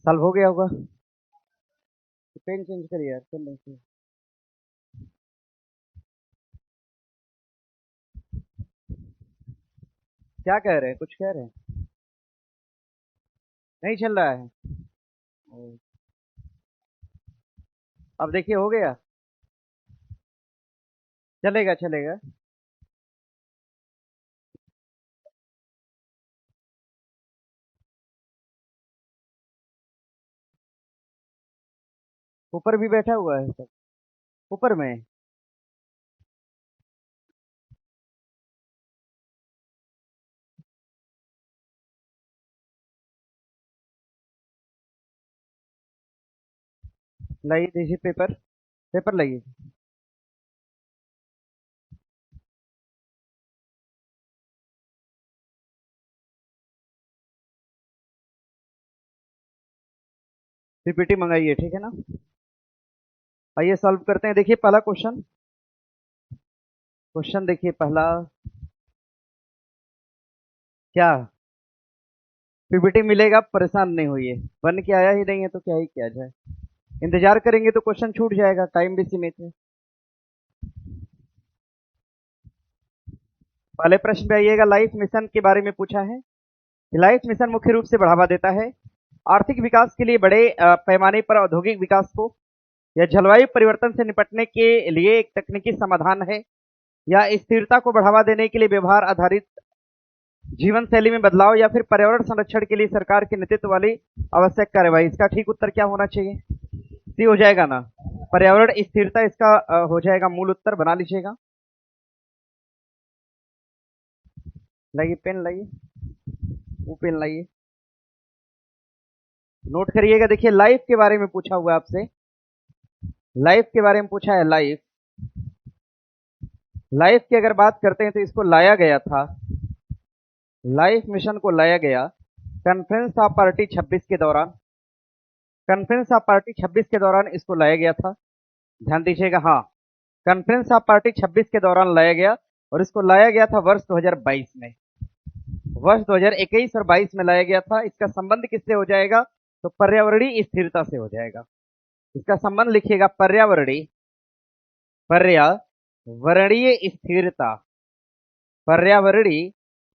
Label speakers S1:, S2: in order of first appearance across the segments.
S1: Solve हो गया होगा। पेन चेंज करिए यार, पेन नहीं चाहिए। क्या कह रहे हैं, कुछ कह रहे हैं? नहीं चल रहा है। ओ, अब देखिए हो गया। चलेगा चलेगा। ऊपर भी बैठा हुआ है सब, ऊपर में। लाइए दीजिए पेपर, पेपर लाइए। पीपीटी मंगाइए, ठीक है ना। आइए सॉल्व करते हैं। देखिए पहला क्वेश्चन, क्वेश्चन देखिए पहला। क्या पीपीटी मिलेगा, परेशान नहीं होइए। बन के आया ही नहीं है तो क्या ही किया जाए। इंतजार करेंगे तो क्वेश्चन छूट जाएगा, टाइम भी सीमित है। पहले प्रश्न पे आइएगा। लाइफ मिशन के बारे में पूछा है। लाइफ मिशन मुख्य रूप से बढ़ावा देता है आर्थिक विकास के लिए बड़े पैमाने पर औद्योगिक विकास को, या जलवायु परिवर्तन से निपटने के लिए एक तकनीकी समाधान है, या स्थिरता को बढ़ावा देने के लिए व्यवहार आधारित जीवन शैली में बदलाव, या फिर पर्यावरण संरक्षण के लिए सरकार के नेतृत्व वाली आवश्यक कार्यवाही। इसका ठीक उत्तर क्या होना चाहिए? सी हो जाएगा ना। पर्यावरण स्थिरता इसका हो जाएगा मूल उत्तर, बना लीजिएगा। लाइए पेन लाइए, वो पेन लाइए, नोट करिएगा। देखिए लाइफ के बारे में पूछा हुआ है आपसे, लाइफ के बारे में पूछा है। लाइफ, लाइफ की अगर बात करते हैं तो इसको लाया गया था, लाइफ मिशन को लाया गया कॉन्फ्रेंस ऑफ पार्टी 26 के दौरान। कॉन्फ्रेंस ऑफ पार्टी 26 के दौरान इसको लाया गया था। ध्यान दीजिएगा, हाँ, कॉन्फ्रेंस ऑफ पार्टी 26 के दौरान लाया गया, और इसको लाया गया था वर्ष 2022 में। वर्ष 2021 और 22 में लाया गया था। इसका संबंध किससे हो जाएगा? तो पर्यावरणीय स्थिरता से हो जाएगा। इसका संबंध लिखिएगा, पर्यावरणीय, पर्यावरणीय स्थिरता, पर्यावरणीय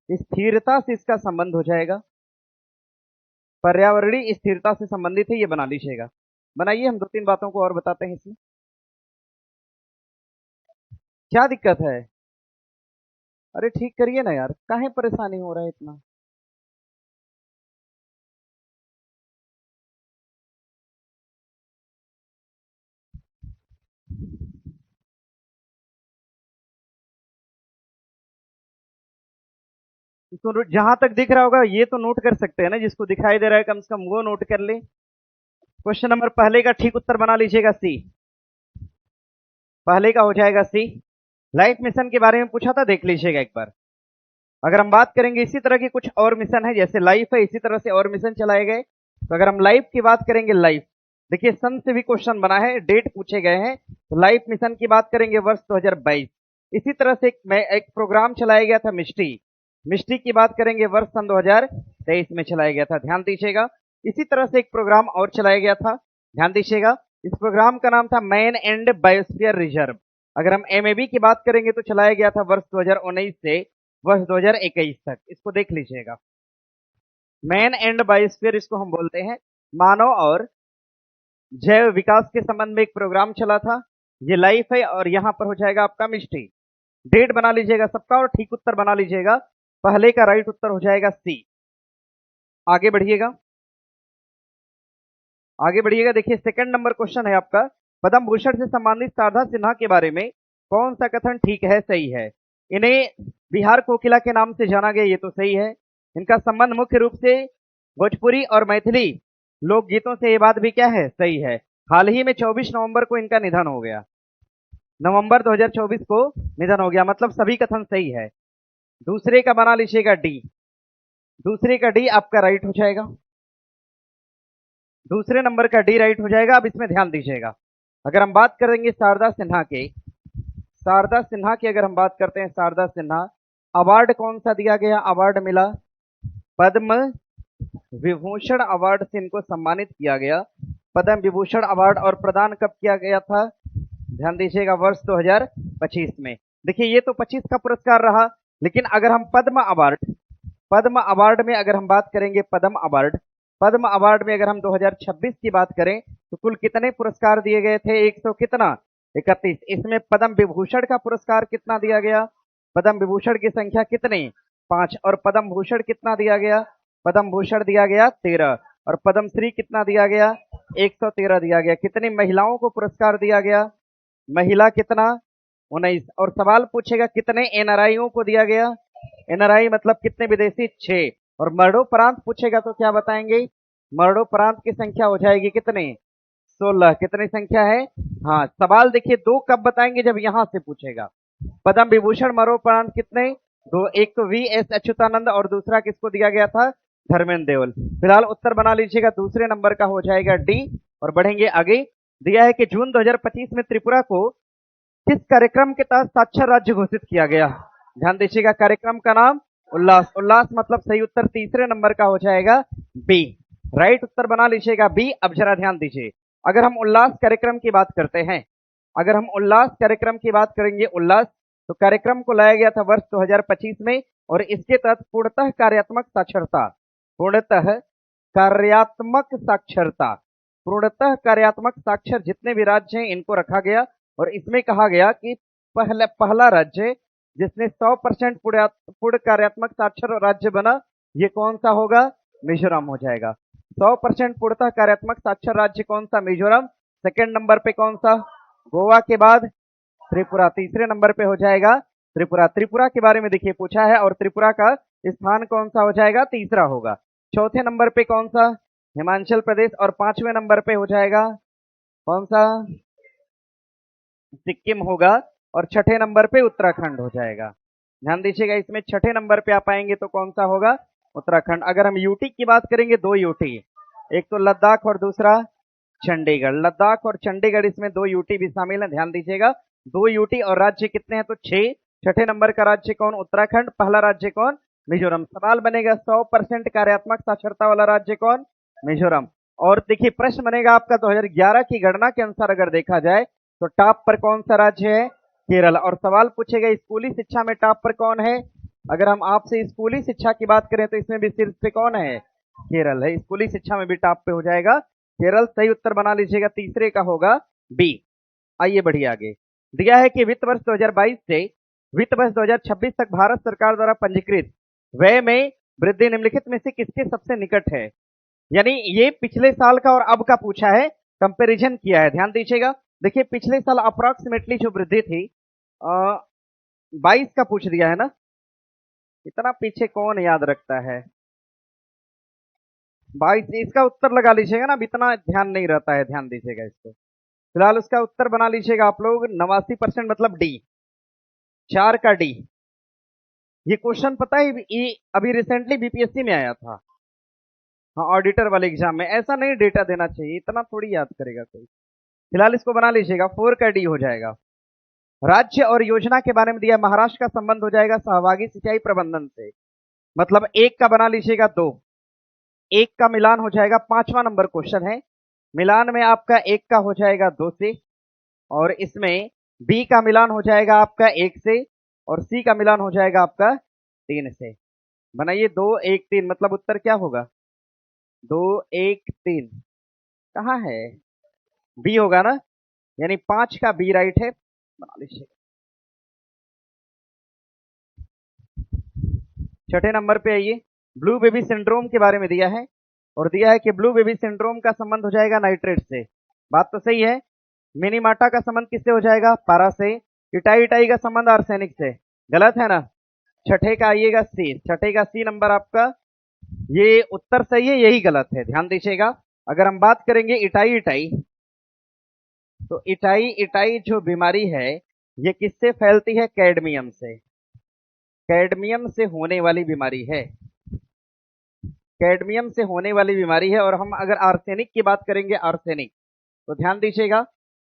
S1: स्थिरता से इसका संबंध हो जाएगा। पर्यावरणीय स्थिरता से संबंधित है, ये बना लीजिएगा। बनाइए, हम दो तीन बातों को और बताते हैं इसमें। क्या दिक्कत है? अरे ठीक करिए ना यार, काहे परेशानी हो रहा है इतना। इसको जहां तक दिख रहा होगा ये तो नोट कर सकते हैं ना, जिसको दिखाई दे रहा है कम से कम वो नोट कर ले। क्वेश्चन नंबर पहले का ठीक उत्तर बना लीजिएगा, सी। पहले का हो जाएगा सी। लाइफ मिशन के बारे में पूछा था, देख लीजिएगा एक बार। अगर हम बात करेंगे इसी तरह के कुछ और मिशन है, जैसे लाइफ है इसी तरह से और मिशन चलाए गए। तो अगर हम लाइफ की बात करेंगे, लाइफ देखिए सन से भी क्वेश्चन बना है, डेट पूछे गए हैं। तो लाइफ मिशन की बात करेंगे वर्ष 2022। इसी तरह से एक प्रोग्राम चलाया गया था मिस्टी, मिस्टी की बात करेंगे वर्ष सन 2023 में चलाया गया था। ध्यान दीजिएगा। इसी तरह से एक प्रोग्राम और चलाया गया था, ध्यान दीजिएगा। इस प्रोग्राम का नाम था मैन एंड बायोस्फीयर रिजर्व। अगर हम एमएबी की बात करेंगे तो चलाया गया था वर्ष 2019 से वर्ष 2021 तक। इसको देख लीजिएगा। मैन एंड बायोस्फीयर इसको हम बोलते हैं। मानव और जैव विकास के संबंध में एक प्रोग्राम चला था, ये लाइफ है, और यहां पर हो जाएगा आपका मिस्टी। डेट बना लीजिएगा सबका, और ठीक उत्तर बना लीजिएगा। पहले का राइट उत्तर हो जाएगा सी। आगे बढ़िएगा, आगे बढ़िएगा। देखिए सेकंड नंबर क्वेश्चन है आपका, पद्म भूषण से सम्मानित शारदा सिन्हा के बारे में कौन सा कथन ठीक है, सही है? इन्हें बिहार कोकिला के नाम से जाना गया, ये तो सही है। इनका संबंध मुख्य रूप से भोजपुरी और मैथिली लोकगीतों से, ये बात भी क्या है, सही है। हाल ही में 24 नवंबर को इनका निधन हो गया, नवंबर 2024 को निधन हो गया, मतलब सभी कथन सही है। दूसरे का बना लीजिएगा डी, दूसरे का डी आपका राइट हो जाएगा। दूसरे नंबर का डी राइट हो जाएगा। अब इसमें ध्यान दीजिएगा। अगर हम बात करेंगे शारदा सिन्हा के, शारदा सिन्हा की अगर हम बात करते हैं, शारदा सिन्हा अवार्ड कौन सा दिया गया? अवार्ड मिला पद्म विभूषण अवार्ड से इनको सम्मानित किया गया। पद्म विभूषण अवार्ड और प्रदान कब किया गया था? ध्यान दीजिएगा, वर्ष 2025 में। देखिए ये तो 25 का पुरस्कार रहा, लेकिन अगर हम पद्म अवार्ड में अगर हम बात करेंगे, पद्म अवार्ड में अगर हम 2026 की बात करें तो कुल कितने पुरस्कार दिए गए थे? 100 कितना 31। इसमें पद्म विभूषण का पुरस्कार कितना दिया गया? पद्म विभूषण की संख्या कितनी? 5। और पद्म भूषण कितना दिया गया? पद्म भूषण दिया गया 13। और पद्म श्री कितना दिया गया? 113 दिया गया। कितनी महिलाओं को पुरस्कार दिया गया? महिला कितना? 19। और सवाल पूछेगा कितने एनआरआईओ को दिया गया? एनआरआई मतलब कितने विदेशी? 6। और मरणोपरांत पूछेगा तो क्या बताएंगे? मरणोपरांत की संख्या हो जाएगी कितने? 16। कितनी संख्या है? हाँ, सवाल देखिए दो कब बताएंगे? जब यहां से पूछेगा। पद्म विभूषण मरणोपरांत कितने? दो। एक तो वी.एस. अच्युतानंद और दूसरा किसको दिया गया था? धर्मेंद्र देओल। फिलहाल उत्तर बना लीजिएगा, दूसरे नंबर का हो जाएगा डी। और बढ़ेंगे आगे। दिया है कि जून 2025 में त्रिपुरा को किस कार्यक्रम के तहत साक्षर राज्य घोषित किया गया? ध्यान दीजिएगा, कार्यक्रम का नाम उल्लास। उल्लास मतलब सही उत्तर तीसरे नंबर का हो जाएगा बी। राइट उत्तर बना लीजिएगा बी। अब जरा ध्यान दीजिए, अगर हम उल्लास कार्यक्रम की बात करते हैं, अगर हम उल्लास कार्यक्रम की बात करेंगे, उल्लास तो कार्यक्रम को लाया गया था वर्ष 2025 में, और इसके तहत पूर्णतः कार्यात्मक साक्षरता, पूर्णतः कार्यात्मक साक्षरता, पूर्णतः कार्यात्मक साक्षर जितने भी राज्य हैं इनको रखा गया। और इसमें कहा गया कि पहला राज्य जिसने 100% पूर्ण कार्यात्मक साक्षर राज्य बना, ये कौन सा होगा? मिजोरम हो जाएगा। 100% पूर्णतः कार्यात्मक साक्षर राज्य कौन सा? मिजोरम। सेकंड नंबर पे कौन सा? गोवा के बाद त्रिपुरा। तीसरे नंबर पे हो जाएगा त्रिपुरा। त्रिपुरा के बारे में देखिए पूछा है, और त्रिपुरा का स्थान कौन सा हो जाएगा? तीसरा होगा। चौथे नंबर पे कौन सा? हिमाचल प्रदेश। और पांचवें नंबर पे हो जाएगा कौन सा? सिक्किम होगा। और छठे नंबर पे उत्तराखंड हो जाएगा। ध्यान दीजिएगा, इसमें छठे नंबर पे आप आएंगे तो कौन सा होगा? उत्तराखंड। अगर हम यूटी की बात करेंगे, 2 यूटी, एक तो लद्दाख और दूसरा चंडीगढ़। लद्दाख और चंडीगढ़, इसमें 2 यूटी भी शामिल है। ध्यान दीजिएगा, 2 यूटी। और राज्य कितने हैं? तो 6। छठे नंबर का राज्य कौन? उत्तराखंड। पहला राज्य कौन? मिजोरम। सवाल बनेगा 100% कार्यात्मक साक्षरता वाला राज्य कौन? मिजोरम। और देखिए प्रश्न बनेगा आपका 2011 की गणना के अनुसार अगर देखा जाए तो टॉप पर कौन सा राज्य है? केरल। और सवाल पूछेगा स्कूली शिक्षा में टॉप पर कौन है? अगर हम आपसे स्कूली शिक्षा की बात करें तो इसमें भी शीर्ष पे कौन है? केरल है। स्कूली शिक्षा में भी टॉप पे हो जाएगा केरल। सही उत्तर बना लीजिएगा, तीसरे का होगा बी। आइए बढ़िए आगे। दिया है कि वित्त वर्ष 2022 से वित्त वर्ष 2026 तक भारत सरकार द्वारा पंजीकृत व्यय में वृद्धि निम्नलिखित में से किसके सबसे निकट है? यानी ये पिछले साल का और अब का पूछा है, कंपैरिजन किया है। ध्यान दीजिएगा, देखिए पिछले साल अप्रोक्सीमेटली जो वृद्धि थी 22 का पूछ दिया है ना। इतना पीछे कौन याद रखता है? 22, इसका उत्तर लगा लीजिएगा ना, अब इतना ध्यान नहीं रहता है। ध्यान दीजिएगा इसको। फिलहाल उसका उत्तर बना लीजिएगा आप लोग 89% मतलब डी। 4 का डी। ये क्वेश्चन पता है ये अभी रिसेंटली बीपीएससी में आया था। हाँ, ऑडिटर वाले एग्जाम में। ऐसा नहीं डेटा देना चाहिए, इतना थोड़ी याद करेगा कोई। फिलहाल इसको बना लीजिएगा, 4 का डी हो जाएगा। राज्य और योजना के बारे में दिया, महाराष्ट्र का संबंध हो जाएगा सहभागी सिंचाई प्रबंधन से, मतलब 1 का बना लीजिएगा 2। 1 का मिलान हो जाएगा, 5वां नंबर क्वेश्चन है। मिलान में आपका 1 का हो जाएगा 2 से, और इसमें बी का मिलान हो जाएगा आपका 1 से, और सी का मिलान हो जाएगा आपका 3 से। बनाइए 2 1 3, मतलब उत्तर क्या होगा? 2 1 3 कहाँ है? बी होगा ना, यानी 5 का बी राइट है। बना लीजिए। छठे नंबर पे आइए, ब्लू बेबी सिंड्रोम के बारे में दिया है, और दिया है कि ब्लू बेबी सिंड्रोम का संबंध हो जाएगा नाइट्रेट से। बात तो सही है। मिनीमाटा का संबंध किससे हो जाएगा? पारा से। इटाई इटाई का संबंध आर्सेनिक से। गलत है ना? छठे का आइएगा सी। छठे का सी नंबर आपका, ये उत्तर सही है, यही गलत है। ध्यान दीजिएगा, अगर हम बात करेंगे इटाई इटाई, तो इटाई इटाई जो बीमारी है ये किससे फैलती है? कैडमियम से। कैडमियम से होने वाली बीमारी है। कैडमियम से होने वाली बीमारी है। और हम अगर आर्सेनिक की बात करेंगे, आर्सेनिक, तो ध्यान दीजिएगा,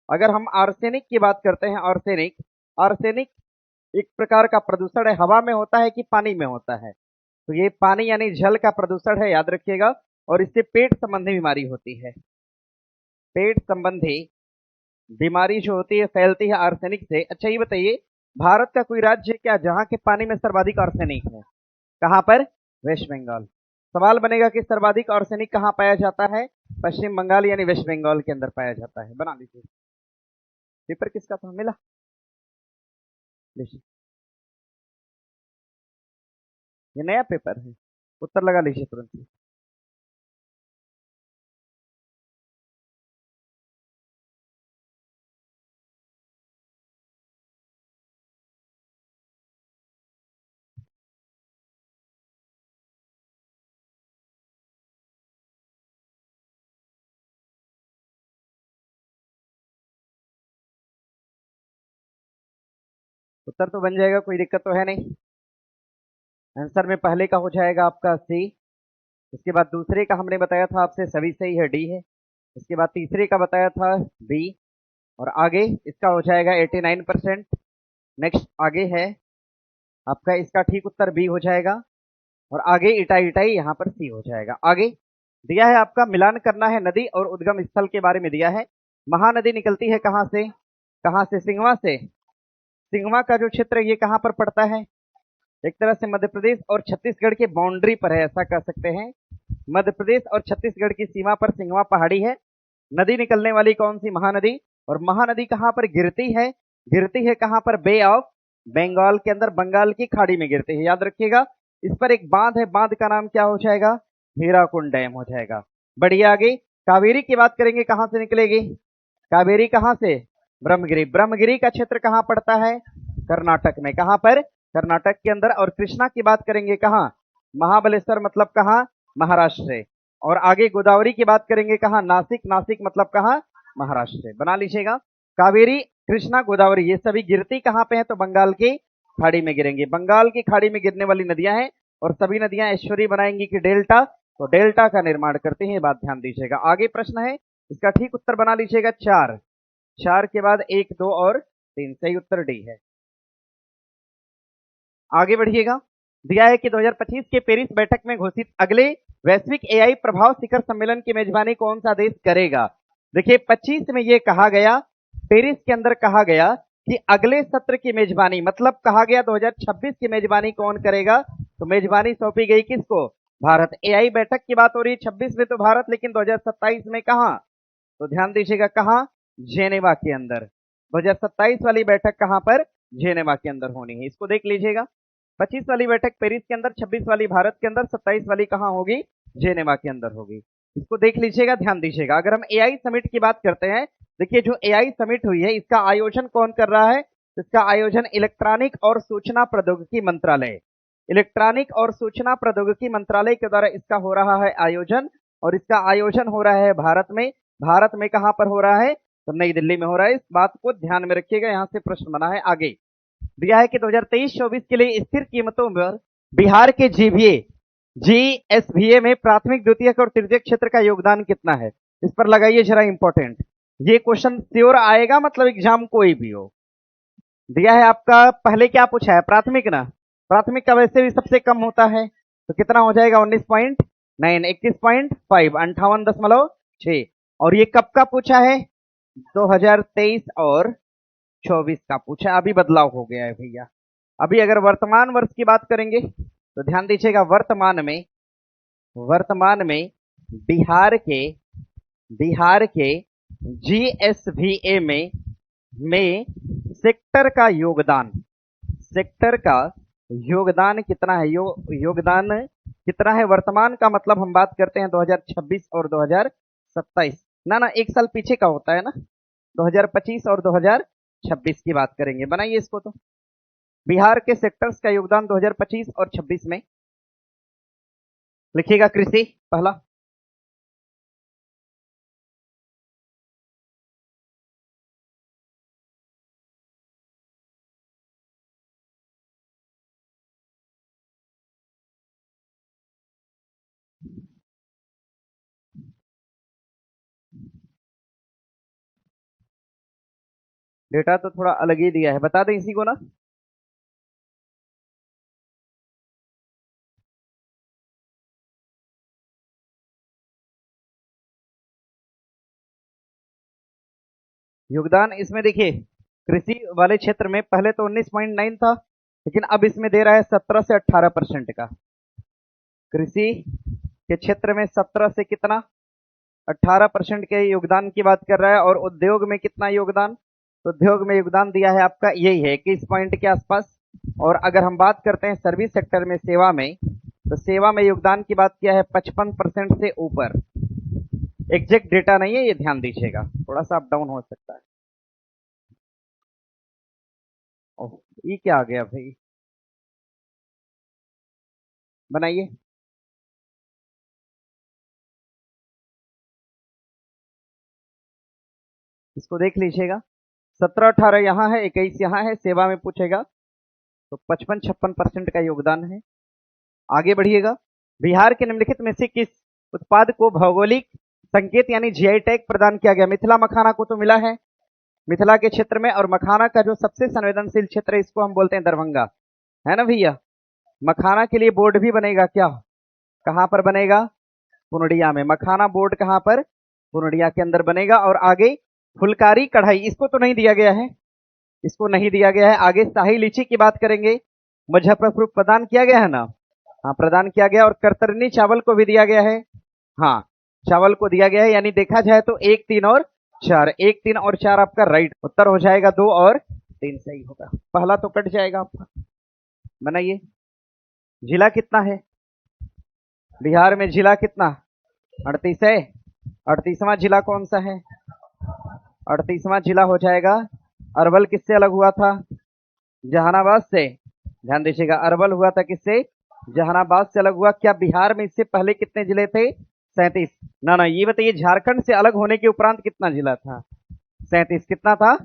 S1: अगर हम आर्सेनिक की बात करते हैं, आर्सेनिक, आर्सेनिक एक प्रकार का प्रदूषण है। हवा में होता है कि पानी में होता है? तो ये पानी यानी जल का प्रदूषण है, याद रखिएगा। और इससे पेट संबंधी बीमारी होती है। पेट संबंधी बीमारी जो होती है फैलती है आर्सेनिक से। अच्छा ये बताइए, भारत का कोई राज्य है क्या जहां के पानी में सर्वाधिक आर्सेनिक है? कहां पर? वेस्ट बंगाल। सवाल बनेगा कि सर्वाधिक आर्सेनिक कहां पाया जाता है? पश्चिम बंगाल यानी वेस्ट बंगाल के अंदर पाया जाता है। बना लीजिए। पेपर किसका था? मिला? लीजिए, ये नया पेपर है। उत्तर लगा लीजिए तुरंत। उत्तर तो बन जाएगा, कोई दिक्कत तो है नहीं। आंसर में पहले का हो जाएगा आपका सी। उसके बाद दूसरे का हमने बताया था आपसे सभी सही है, डी है। उसके बाद तीसरे का बताया था बी। और आगे इसका हो जाएगा 89%। नेक्स्ट आगे है आपका, इसका ठीक उत्तर बी हो जाएगा। और आगे इटाई इटाई यहाँ पर सी हो जाएगा। आगे दिया है आपका मिलान करना है नदी और उद्गम स्थल के बारे में दिया है। महानदी निकलती है कहाँ से? कहाँ से? सिंघवा से। सिंघवा का जो क्षेत्र है ये कहाँ पर पड़ता है? एक तरह से मध्य प्रदेश और छत्तीसगढ़ के बाउंड्री पर है, ऐसा कह सकते हैं। मध्य प्रदेश और छत्तीसगढ़ की सीमा पर सिंघवा पहाड़ी है। नदी निकलने वाली कौन सी? महानदी। और महानदी कहां पर गिरती है? गिरती है कहां पर? बे ऑफ बंगाल के अंदर, बंगाल की खाड़ी में गिरती है, याद रखिएगा। इस पर एक बांध है, बांध का नाम क्या हो जाएगा? हीराकुंड डैम हो जाएगा। बढ़िया। आगे कावेरी की बात करेंगे, कहां से निकलेगी? कावेरी कहां से? ब्रह्मगिरी। ब्रह्मगिरी का क्षेत्र कहां पड़ता है? कर्नाटक में। कहां पर? कर्नाटक के अंदर। और कृष्णा की बात करेंगे कहां? महाबलेश्वर मतलब कहां? महाराष्ट्र से। और आगे गोदावरी की बात करेंगे कहां? नासिक। नासिक मतलब कहां? महाराष्ट्र से। बना लीजिएगा। कावेरी, कृष्णा, गोदावरी ये सभी गिरती कहां पे है? तो बंगाल की खाड़ी में गिरेंगी। बंगाल की खाड़ी में गिरने वाली नदियां हैं। और सभी नदियां ऐश्वर्य बनाएंगी कि डेल्टा, तो डेल्टा का निर्माण करते हैं, ये बात ध्यान दीजिएगा। आगे प्रश्न है, इसका ठीक उत्तर बना लीजिएगा 4। 4 के बाद 1, 2 और 3, सही उत्तर डी है। आगे बढ़िएगा। दिया है कि 2025 के पेरिस बैठक में घोषित अगले वैश्विक एआई प्रभाव शिखर सम्मेलन की मेजबानी कौन सा देश करेगा? देखिए 25 में यह कहा गया, पेरिस के अंदर कहा गया कि अगले सत्र की मेजबानी, मतलब कहा गया 2026 की मेजबानी कौन करेगा? तो मेजबानी सौंपी गई किसको? भारत। एआई बैठक की बात हो रही है 26 में तो भारत, लेकिन 2027 में कहां? तो ध्यान दीजिएगा कहां? जेनेवा के अंदर। 2027 वाली बैठक कहां पर? जेनेवा के अंदर होनी है, इसको देख लीजिएगा। 25 वाली बैठक पेरिस के अंदर, 26 वाली भारत के अंदर, 27 वाली कहां होगी? जेनेवा के अंदर होगी। इसको देख लीजिएगा, ध्यान दीजिएगा। अगर हम एआई समिट की बात करते हैं, देखिए जो एआई समिट हुई है इसका आयोजन कौन कर रहा है? इसका आयोजन इलेक्ट्रॉनिक और सूचना प्रौद्योगिकी मंत्रालय, इलेक्ट्रॉनिक और सूचना प्रौद्योगिकी मंत्रालय के द्वारा इसका हो रहा है आयोजन। और इसका आयोजन हो रहा है भारत में। भारत में कहां पर हो रहा है? तो नई दिल्ली में हो रहा है। इस बात को ध्यान में रखिएगा, यहां से प्रश्न बना है। आगे दिया है कि 2023-24 के लिए स्थिर कीमतों पर बिहार के जीवीए जीएसवीए में प्राथमिक, द्वितीयक और तृतीयक क्षेत्र का योगदान कितना है? इस पर लगाइए जरा इंपॉर्टेंट, ये क्वेश्चन श्योर आएगा, मतलब एग्जाम कोई भी हो। दिया है आपका, पहले क्या पूछा है? प्राथमिक ना, प्राथमिक का वैसे भी सबसे कम होता है, तो कितना हो जाएगा? 19.9, 21.5, 58.6। और ये कब का पूछा है? 2023 और 24 का पूछा। अभी बदलाव हो गया है भैया। अभी अगर वर्तमान वर्ष की बात करेंगे तो ध्यान दीजिएगा, वर्तमान में बिहार के जीएसवीए में सेक्टर का योगदान कितना है? योगदान कितना है वर्तमान का? मतलब हम बात करते हैं 2026 और 2027, ना एक साल पीछे का होता है ना, 2025 और 2026 की बात करेंगे। बनाइए इसको। तो बिहार के सेक्टर्स का योगदान 2025 और 26 में लिखिएगा। कृषि पहला, डेटा तो थोड़ा अलग ही दिया है, बता दें इसी को ना। योगदान इसमें देखिए कृषि वाले क्षेत्र में पहले तो 19.9 था, लेकिन अब इसमें दे रहा है 17 से 18% का। कृषि के क्षेत्र में 17 से कितना 18% के योगदान की बात कर रहा है। और उद्योग में कितना योगदान, तो उद्योग में योगदान दिया है आपका यही है 21 पॉइंट के आसपास। और अगर हम बात करते हैं सर्विस सेक्टर में, सेवा में, तो सेवा में योगदान की बात किया है 55% से ऊपर। एग्जैक्ट डेटा नहीं है ये, ध्यान दीजिएगा, थोड़ा सा अप डाउन हो सकता है। ओह, ये क्या आ गया भाई, बनाइए। इसको देख लीजिएगा, 17-18 यहाँ है, 21 यहाँ है, सेवा में पूछेगा तो 55-56% का योगदान है। आगे बढ़िएगा। बिहार के निम्नलिखित में से किस उत्पाद को भौगोलिक संकेत यानी जीआई टैग प्रदान किया गया? मिथिला मखाना को तो मिला है मिथिला के क्षेत्र में, और मखाना का जो सबसे संवेदनशील क्षेत्र है इसको हम बोलते हैं दरभंगा, है ना भैया। मखाना के लिए बोर्ड भी बनेगा क्या, कहां पर बनेगा? पुनडिया में। मखाना बोर्ड कहां पर? पुनडिया के अंदर बनेगा। और आगे फुलकारी कढ़ाई, इसको तो नहीं दिया गया है, इसको नहीं दिया गया है। आगे शाही लीची की बात करेंगे, मुजफ्फरपुर प्रदान किया गया है ना, हाँ प्रदान किया गया। और करतरनी चावल को भी दिया गया है, हाँ चावल को दिया गया है। यानी देखा जाए तो 1, 3 और 4, 1, 3 और 4 आपका राइट उत्तर हो जाएगा, 2 और 3 सही होगा। पहला तो कट जाएगा आपका। बनाइए। जिला कितना है बिहार में? जिला कितना? 38 है। 38वां जिला कौन सा है? 38वां जिला हो जाएगा अरवल। किससे अलग हुआ था? जहानाबाद से। ध्यान दीजिएगा, अरवल हुआ था किससे? जहानाबाद से अलग हुआ। क्या बिहार में इससे पहले कितने जिले थे? 37। ना ना, ये बताइए झारखंड से अलग होने के उपरांत कितना जिला था? 37। कितना था?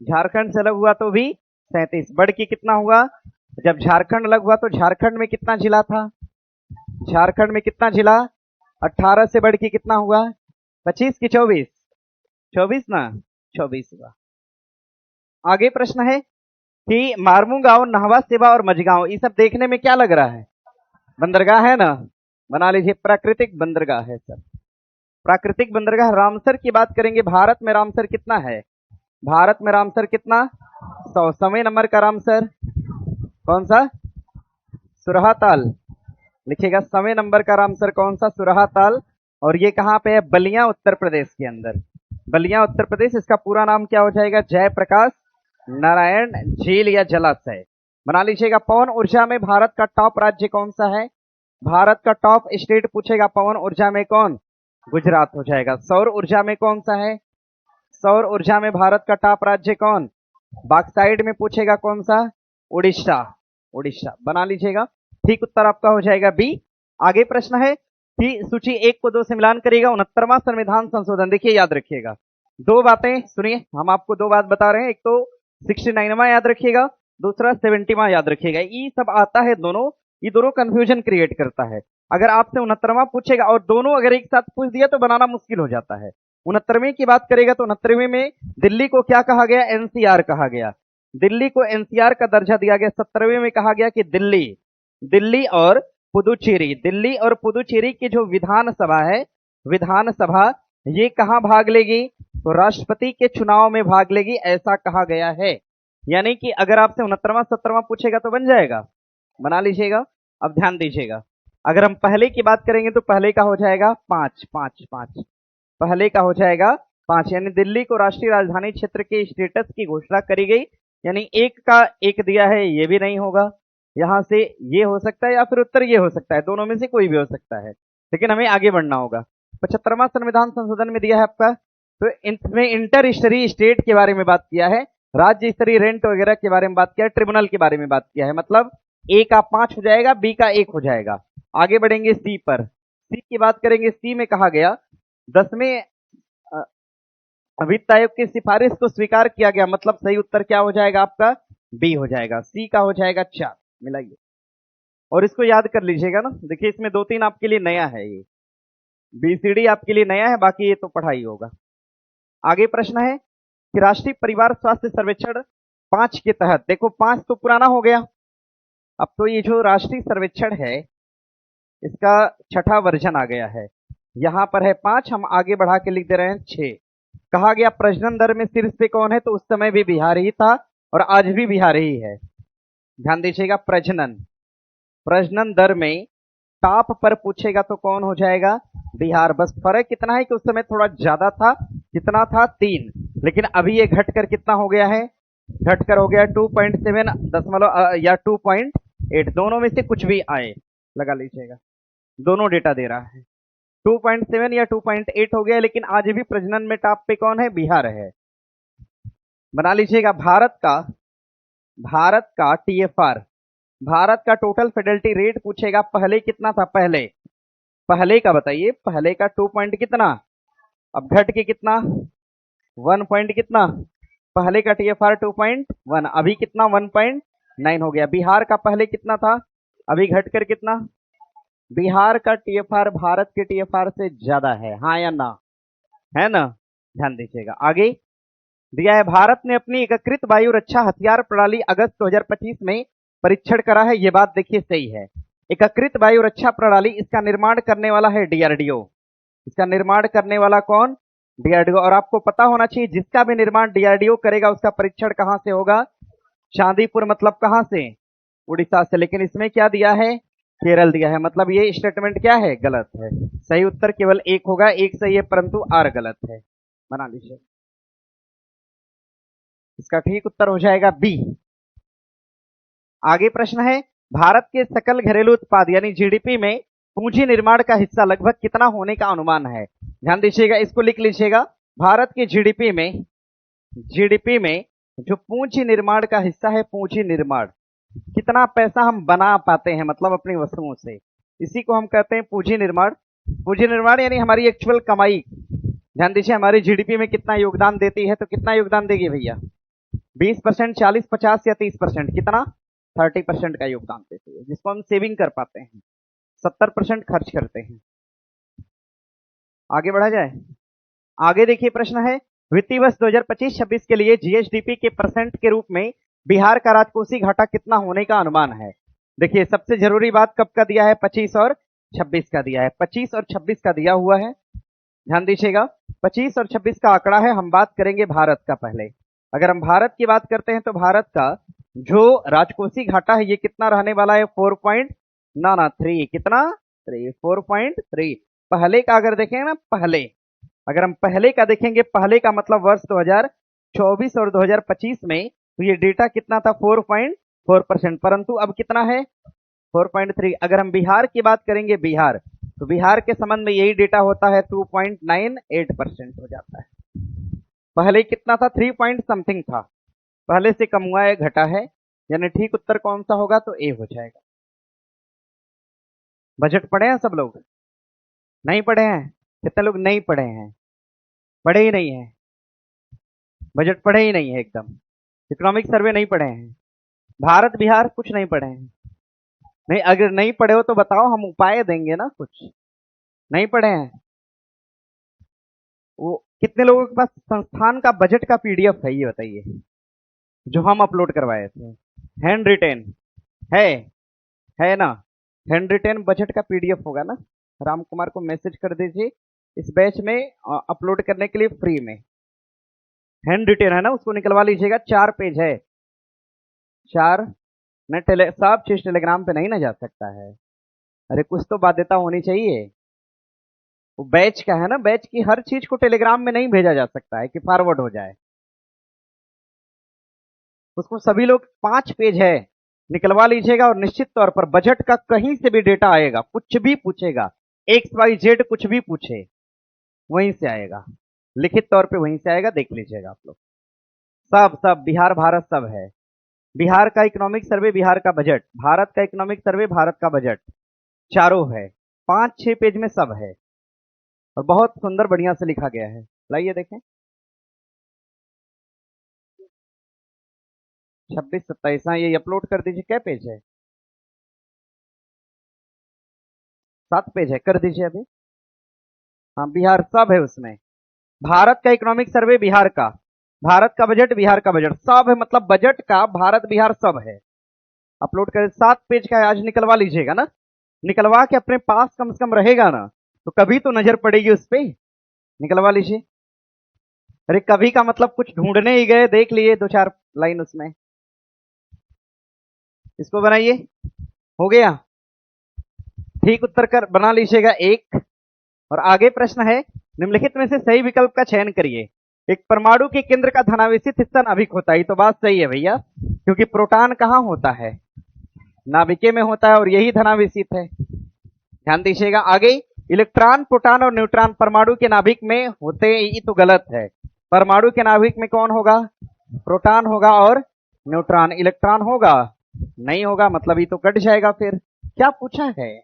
S1: झारखंड से अलग हुआ तो भी 37। बढ़ के कितना हुआ? जब झारखंड अलग हुआ तो झारखंड में कितना जिला था? झारखंड में कितना जिला? 18 से बढ़ के कितना हुआ? 25 की 24? 24 ना, 24 हुआ। आगे प्रश्न है कि मारमू गांव, नहवा सेवा और मझगांव, ये सब देखने में क्या लग रहा है? बंदरगाह है ना, बना लीजिए। प्राकृतिक बंदरगाह है सर, प्राकृतिक बंदरगाह। रामसर की बात करेंगे, भारत में रामसर कितना है? भारत में रामसर कितना? 100। 100वें नंबर का रामसर कौन सा? सुरहाताल। लिखिएगा 100वें नंबर का रामसर कौन सा? सुरहाताल। और ये कहां पे है? बलिया उत्तर प्रदेश के अंदर। बलिया उत्तर प्रदेश। इसका पूरा नाम क्या हो जाएगा? जयप्रकाश नारायण झील या जलाशय। बना लीजिएगा। पवन ऊर्जा में भारत का टॉप राज्य कौन सा है? भारत का टॉप स्टेट पूछेगा पवन ऊर्जा में कौन? गुजरात हो जाएगा। सौर ऊर्जा में कौन सा है? सौर ऊर्जा में भारत का टॉप राज्य कौन? बॉक्साइट में पूछेगा कौन सा? उड़ीसा। उड़ीसा बना लीजिएगा। ठीक उत्तर आपका हो जाएगा बी। आगे प्रश्न है कि सूची 1 को 2 से मिलान करिएगा। 69वां संविधान संशोधन, देखिए याद रखिएगा, दो बातें सुनिए, हम आपको दो बात बता रहे हैं। एक तो 69वां याद रखिएगा, दूसरा 70वां याद रखिएगा। ये सब आता है दोनों, ये दोनों कंफ्यूजन क्रिएट करता है। अगर आपसे 69वां पूछेगा और दोनों अगर एक साथ पूछ दिया तो बनाना मुश्किल हो जाता है। 69वें की बात करेगा तो 69वें में दिल्ली को क्या कहा गया? एनसीआर कहा गया। दिल्ली को एनसीआर का दर्जा दिया गया। 70वें में कहा गया कि दिल्ली और पुदुचेरी, दिल्ली और पुदुचेरी की जो विधानसभा है, विधानसभा ये कहां भाग लेगी? तो राष्ट्रपति के चुनाव में भाग लेगी, ऐसा कहा गया है। यानी कि अगर आपसे 69वां 70वां पूछेगा तो बन जाएगा, बना लीजिएगा। अब ध्यान दीजिएगा, अगर हम पहले की बात करेंगे तो पहले का हो जाएगा 5 5 5, पहले का हो जाएगा 5। यानी दिल्ली को राष्ट्रीय राजधानी क्षेत्र के स्टेटस की घोषणा करी गई। यानी एक का एक दिया है, ये भी नहीं होगा। यहां से ये हो सकता है या फिर उत्तर ये हो सकता है, दोनों में से कोई भी हो सकता है, लेकिन हमें आगे बढ़ना होगा। 75वां संविधान संशोधन में दिया है आपका, तो इसमें इंटर स्तरीय स्टेट के बारे में बात किया है, राज्य स्तरीय रेंट वगैरह के बारे में बात किया है, ट्रिब्यूनल के बारे में बात किया है। मतलब ए का 5 हो जाएगा, बी का 1 हो जाएगा। आगे बढ़ेंगे सी पर। सी की बात करेंगे। सी में कहा गया 10वें वित्त आयोग की सिफारिश को स्वीकार किया गया। मतलब सही उत्तर क्या हो जाएगा आपका? बी हो जाएगा। सी का हो जाएगा 4। मिलाइए और इसको याद कर लीजिएगा ना। देखिए इसमें 2-3 आपके लिए नया है, ये बीसीडी आपके लिए नया है, बाकी ये तो पढ़ाई होगा। आगे प्रश्न है कि राष्ट्रीय परिवार स्वास्थ्य सर्वेक्षण 5 के तहत, देखो 5 तो पुराना हो गया, अब तो ये जो राष्ट्रीय सर्वेक्षण है इसका 6ठा वर्जन आ गया है। यहां पर है 5, हम आगे बढ़ा के लिख दे रहे हैं 6। कहा गया प्रजनन दर में शीर्ष पे कौन है, तो उस समय भी बिहार ही था और आज भी बिहार ही है। ध्यान दीजिएगा, प्रजनन प्रजनन दर में टॉप पर पूछेगा तो कौन हो जाएगा, बिहार। बस फर्क कितना है कि उस समय थोड़ा ज्यादा था, कितना था 3, लेकिन अभी ये घटकर कितना हो गया है, घटकर हो गया 2.7 दशमलव या 2.8, दोनों में से कुछ भी आए लगा लीजिएगा, दोनों डेटा दे रहा है। 2.7 या 2.8 हो गया, लेकिन आज भी प्रजनन में टॉप पे कौन है, बिहार है। बना लीजिएगा भारत का टीएफआर, भारत का टोटल फिडेलिटी रेट पूछेगा, पहले कितना था, पहले का बताइए, पहले का 2 पॉइंट कितना, अब घट के कितना 1 पॉइंट कितना, पहले का टीएफआर 2.1, अभी कितना 1.9 हो गया। बिहार का पहले कितना था, अभी घटकर कितना, बिहार का टीएफआर भारत के टीएफआर से ज्यादा है, हाँ या ना, है ना। ध्यान दीजिएगा, आगे दिया है, भारत ने अपनी एकीकृत वायु रक्षा हथियार प्रणाली अगस्त 2025 में परीक्षण करा है। ये बात देखिए सही है, एकीकृत वायु रक्षा प्रणाली, इसका निर्माण करने वाला है डीआरडीओ। इसका निर्माण करने वाला कौन, डीआरडीओ। और आपको पता होना चाहिए, जिसका भी निर्माण डीआरडीओ करेगा उसका परीक्षण कहां से होगा, चांदीपुर, मतलब कहां से, उड़ीसा से। लेकिन इसमें क्या दिया है, केरल दिया है, मतलब ये स्टेटमेंट क्या है, गलत है। सही उत्तर केवल एक होगा, एक सही है परंतु आर गलत है, बना लीजिए। इसका ठीक उत्तर हो जाएगा बी। आगे प्रश्न है, भारत के सकल घरेलू उत्पाद यानी जीडीपी में पूंजी निर्माण का हिस्सा लगभग कितना होने का अनुमान है। ध्यान दीजिएगा, इसको लिख लीजिएगा, भारत के जीडीपी में जो पूंजी निर्माण का हिस्सा है, पूंजी निर्माण, कितना पैसा हम बना पाते हैं, मतलब अपनी वस्तुओं से, इसी को हम कहते हैं पूंजी निर्माण। पूंजी निर्माण यानी हमारी एक्चुअल कमाई। ध्यान दीजिए, हमारी जीडीपी में कितना योगदान देती है, तो कितना योगदान देगी भैया, 20%, 40, 50 या 30%, कितना 30% का योगदान देती है, जिसको हम सेविंग कर पाते हैं, 70% खर्च करते हैं। आगे बढ़ा जाए, आगे देखिए प्रश्न है, वित्तीय वर्ष 2025-26 के लिए जीएसडीपी के परसेंट के रूप में बिहार का राजकोषीय घाटा कितना होने का अनुमान है। देखिए सबसे जरूरी बात कब का दिया है, 25 और 26 का दिया है, 25 और 26 का दिया हुआ है। ध्यान दीजिएगा, 25 और 26 का आंकड़ा है, हम बात करेंगे भारत का पहले। अगर हम भारत की बात करते हैं तो भारत का जो राजकोषीय घाटा है ये कितना रहने वाला है, 4.3, कितना 4.3। पहले का अगर देखेंगे ना, अगर हम पहले का देखेंगे, पहले का मतलब वर्ष 2024 और 2025 में, तो ये डेटा कितना था, 4.4%, परंतु अब कितना है 4.3। अगर हम बिहार की बात करेंगे, तो बिहार के संबंध में यही डेटा होता है, 2.98% हो जाता है। पहले कितना था, 3 पॉइंट समथिंग था, पहले से कम हुआ है, घटा है, यानी ठीक उत्तर कौन सा होगा, तो ए हो जाएगा। बजट पढ़े हैं सब लोग, नहीं पढ़े हैं, कितने लोग नहीं पढ़े हैं, पढ़े ही नहीं है, बजट पढ़े ही नहीं है एकदम, इकोनॉमिक सर्वे नहीं पढ़े हैं, भारत बिहार कुछ नहीं पढ़े हैं। नहीं, अगर नहीं पढ़े हो तो बताओ, हम उपाय देंगे ना कुछ। नहीं पढ़े हैं, वो कितने लोगों के पास संस्थान का बजट का पीडीएफ है, ये बताइए, जो हम अपलोड करवाए थे, हैंड रिटेन है ना, हैंड रिटेन बजट का पीडीएफ होगा ना। राम कुमार को मैसेज कर दीजिए, इस बैच में अपलोड करने के लिए फ्री में हैंड रिटेन है ना, उसको निकलवा लीजिएगा, 4 पेज है, 4 न सब चीज टेलीग्राम पे नहीं ना जा सकता है, अरे कुछ तो बाध्यता होनी चाहिए। वो बैच का है ना, बैच की हर चीज को टेलीग्राम में नहीं भेजा जा सकता है कि फॉरवर्ड हो जाए, उसको सभी लोग 5 पेज है, निकलवा लीजिएगा। और निश्चित तौर पर बजट का कहीं से भी डेटा आएगा, कुछ भी पूछेगा, XYZ कुछ भी पूछे, वहीं से आएगा, लिखित तौर पे वहीं से आएगा, देख लीजिएगा आप लोग। सब बिहार भारत सब है, बिहार का इकोनॉमिक सर्वे, बिहार का बजट, भारत का इकोनॉमिक सर्वे, भारत का बजट, चारों है, 5-6 पेज में सब है, और बहुत सुंदर बढ़िया से लिखा गया है। लाइए देखें, 26-27, हाँ ये अपलोड कर दीजिए। क्या पेज है, 7 पेज है, कर दीजिए अभी। हाँ बिहार सब है उसमें, भारत का इकोनॉमिक सर्वे बिहार का, भारत का बजट बिहार का बजट, सब है, मतलब बजट का भारत बिहार सब है, अपलोड कर 7 पेज का है, आज निकलवा लीजिएगा ना, निकलवा के अपने पास कम से कम रहेगा ना, तो कभी तो नजर पड़ेगी उस पर, निकलवा लीजिए। अरे कभी का मतलब कुछ ढूंढने ही गए, देख लिए दो चार लाइन उसमें। इसको बनाइए, हो गया। ठीक उत्तर कर बना लीजिएगा एक। और आगे प्रश्न है, निम्नलिखित में से सही विकल्प का चयन करिए। एक परमाणु के केंद्र का धनावेशित हिस्सा नाभिक होता है। ये तो बात सही है भैया, क्योंकि प्रोटॉन कहाँ होता है? नाभिके में होता है, और यही धनावेशित है। ध्यान दीजिएगा। आगे, इलेक्ट्रॉन, प्रोटॉन और न्यूट्रॉन परमाणु के नाभिक में होते, ये तो गलत है। परमाणु के नाभिक में कौन होगा? प्रोटॉन होगा और न्यूट्रॉन। इलेक्ट्रॉन होगा? नहीं होगा, मतलब ये तो कट जाएगा। फिर क्या पूछा है?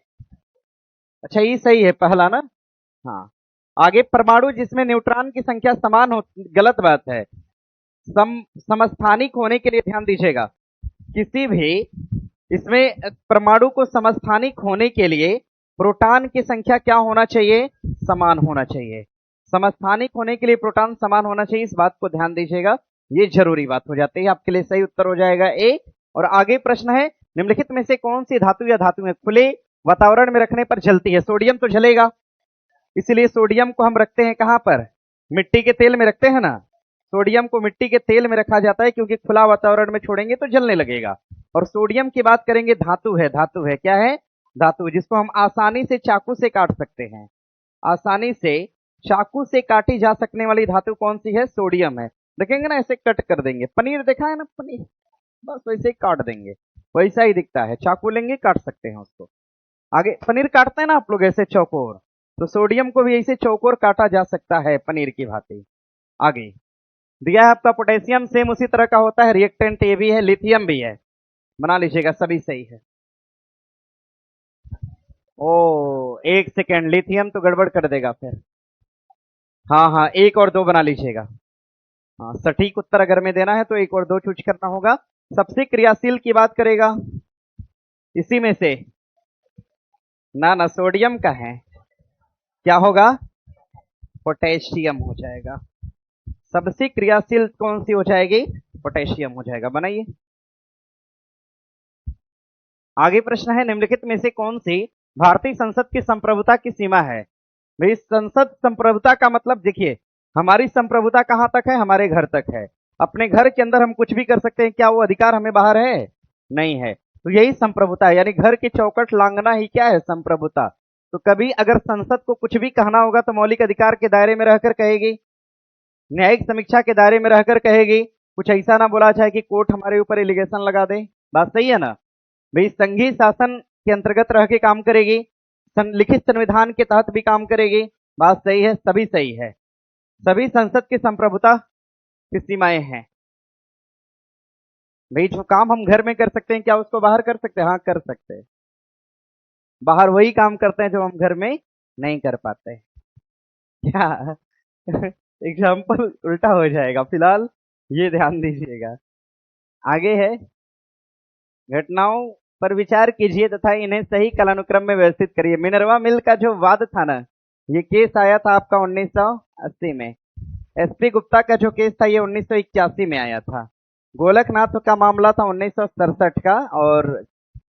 S1: अच्छा ये सही है पहला ना। हाँ। आगे, परमाणु जिसमें न्यूट्रॉन की संख्या समान हो, गलत बात है। समस्थानिक होने के लिए ध्यान दीजिएगा, किसी भी इसमें परमाणु को समस्थानिक होने के लिए प्रोटॉन की संख्या क्या होना चाहिए? समान होना चाहिए। समस्थानिक होने के लिए प्रोटॉन समान होना चाहिए, इस बात को ध्यान दीजिएगा, ये जरूरी बात हो जाती है। आपके लिए सही उत्तर हो जाएगा ए। और आगे प्रश्न है, निम्नलिखित में से कौन सी धातु या धातु है खुले वातावरण में रखने पर जलती है? सोडियम तो जलेगा, इसलिए सोडियम को हम रखते हैं कहां पर? मिट्टी के तेल में रखते हैं ना। सोडियम को मिट्टी के तेल में रखा जाता है, क्योंकि खुला वातावरण में छोड़ेंगे तो जलने लगेगा। और सोडियम की बात करेंगे, धातु है। धातु है, क्या है? धातु, जिसको हम आसानी से चाकू से काट सकते हैं। आसानी से चाकू से काटी जा सकने वाली धातु कौन सी है? सोडियम है। देखेंगे ना, ऐसे कट कर देंगे। पनीर देखा है ना, पनीर बस वैसे ही काट देंगे, वैसा ही दिखता है। चाकू लेंगे, काट सकते हैं उसको। आगे, पनीर काटते हैं ना आप लोग ऐसे चौकोर, तो सोडियम को भी ऐसे चौकोर काटा जा सकता है पनीर की भांति। आगे दिया है आपका पोटेशियम, सेम उसी तरह का होता है, रिएक्टेंट ये भी है। लिथियम भी है, बना लीजिएगा, सभी सही है। ओ एक सेकेंड, लिथियम तो गड़बड़ कर देगा फिर। हाँ हाँ, एक और दो बना लीजिएगा। हाँ, सटीक उत्तर अगर में देना है तो एक और दो चूज करना होगा। सबसे क्रियाशील की बात करेगा इसी में से, ना ना सोडियम का है, क्या होगा? पोटेशियम हो जाएगा। सबसे क्रियाशील कौन सी हो जाएगी? पोटेशियम हो जाएगा। बनाइए। आगे प्रश्न है, निम्नलिखित में से कौन सी भारतीय संसद की संप्रभुता की सीमा है? भाई संसद संप्रभुता का मतलब देखिए, हमारी संप्रभुता कहां तक है? हमारे घर तक है। अपने घर के अंदर हम कुछ भी कर सकते हैं, क्या वो अधिकार हमें बाहर है? नहीं है। तो यही संप्रभुता है, यानी घर की चौकट लांघना ही क्या है? संप्रभुता। तो कभी अगर संसद को कुछ भी कहना होगा तो मौलिक अधिकार के दायरे में रहकर कहेगी, न्यायिक समीक्षा के दायरे में रहकर कहेगी। कुछ ऐसा ना बोला जाए कि कोर्ट हमारे ऊपर एलिगेशन लगा दे। बात सही है ना भाई? संघीय शासन के अंतर्गत रह के काम करेगी, लिखित संविधान के तहत भी काम करेगी। बात सही है, सभी सही है। सभी संसद की संप्रभुता की सीमाएं हैं। भाई जो काम हम घर में कर सकते हैं, क्या उसको बाहर कर सकते हैं? हाँ कर सकते हैं। बाहर वही काम करते हैं जो हम घर में नहीं कर पाते। क्या एग्जाम्पल उल्टा हो जाएगा, फिलहाल ये ध्यान दीजिएगा। आगे है, घटनाओं पर विचार कीजिए तथा इन्हें सही कालानुक्रम में व्यवस्थित करिए। मिनर्वा मिल का जो वाद था ना, ये केस आया था आपका 1980 में। एसपी गुप्ता का जो केस था ये 1981 में आया था। गोलकनाथ का मामला था 1967 का, और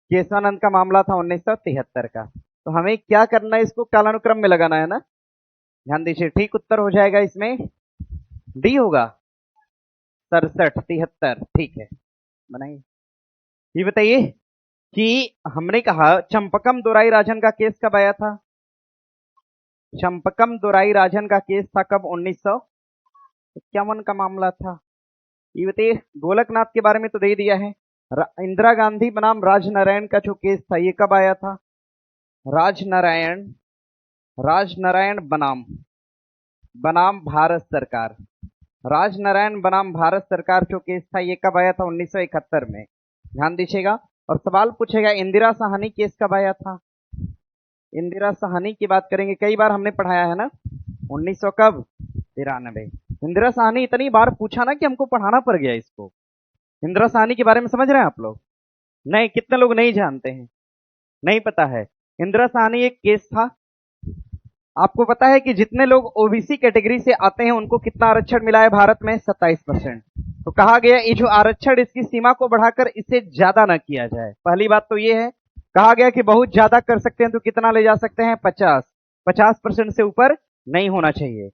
S1: केशवानंद का मामला था 1973 का। तो हमें क्या करना है? इसको कालानुक्रम में लगाना है ना। ध्यान दीजिए, ठीक उत्तर हो जाएगा इसमें डी होगा, 67 73। ठीक है, बनाइए। ये बताइए कि हमने कहा चंपकम दोराई राजन का केस कब आया था? चंपकम दोराई राजन का केस था कब? 1951 का मामला था। ये बताइए, गोलकनाथ के बारे में तो दे दिया है। इंदिरा गांधी बनाम राजनारायण का जो केस था ये कब आया था? राजनारायण, राजनारायण बनाम बनाम भारत सरकार। राजनारायण बनाम भारत सरकार जो केस था ये कब आया था? 1971 में। ध्यान दीजिएगा। और सवाल पूछेगा, इंदिरा साहनी केस कब आया था? इंदिरा साहनी की बात करेंगे, कई बार हमने पढ़ाया है ना। 1900 कब? 93। इंदिरा साहनी इतनी बार पूछा ना कि हमको पढ़ाना पड़ गया इसको। इंदिरा साहनी के बारे में समझ रहे हैं आप लोग? नहीं, कितने लोग नहीं जानते हैं, नहीं पता है। इंदिरा साहनी एक केस था। आपको पता है कि जितने लोग ओबीसी कैटेगरी से आते हैं उनको कितना आरक्षण मिला है भारत में? 27%। तो कहा गया ये जो आरक्षण, इसकी सीमा को बढ़ाकर इससे ज्यादा ना किया जाए। पहली बात तो ये है। कहा गया कि बहुत ज्यादा कर सकते हैं तो कितना ले जा सकते हैं? 50%। 50% से ऊपर नहीं होना चाहिए।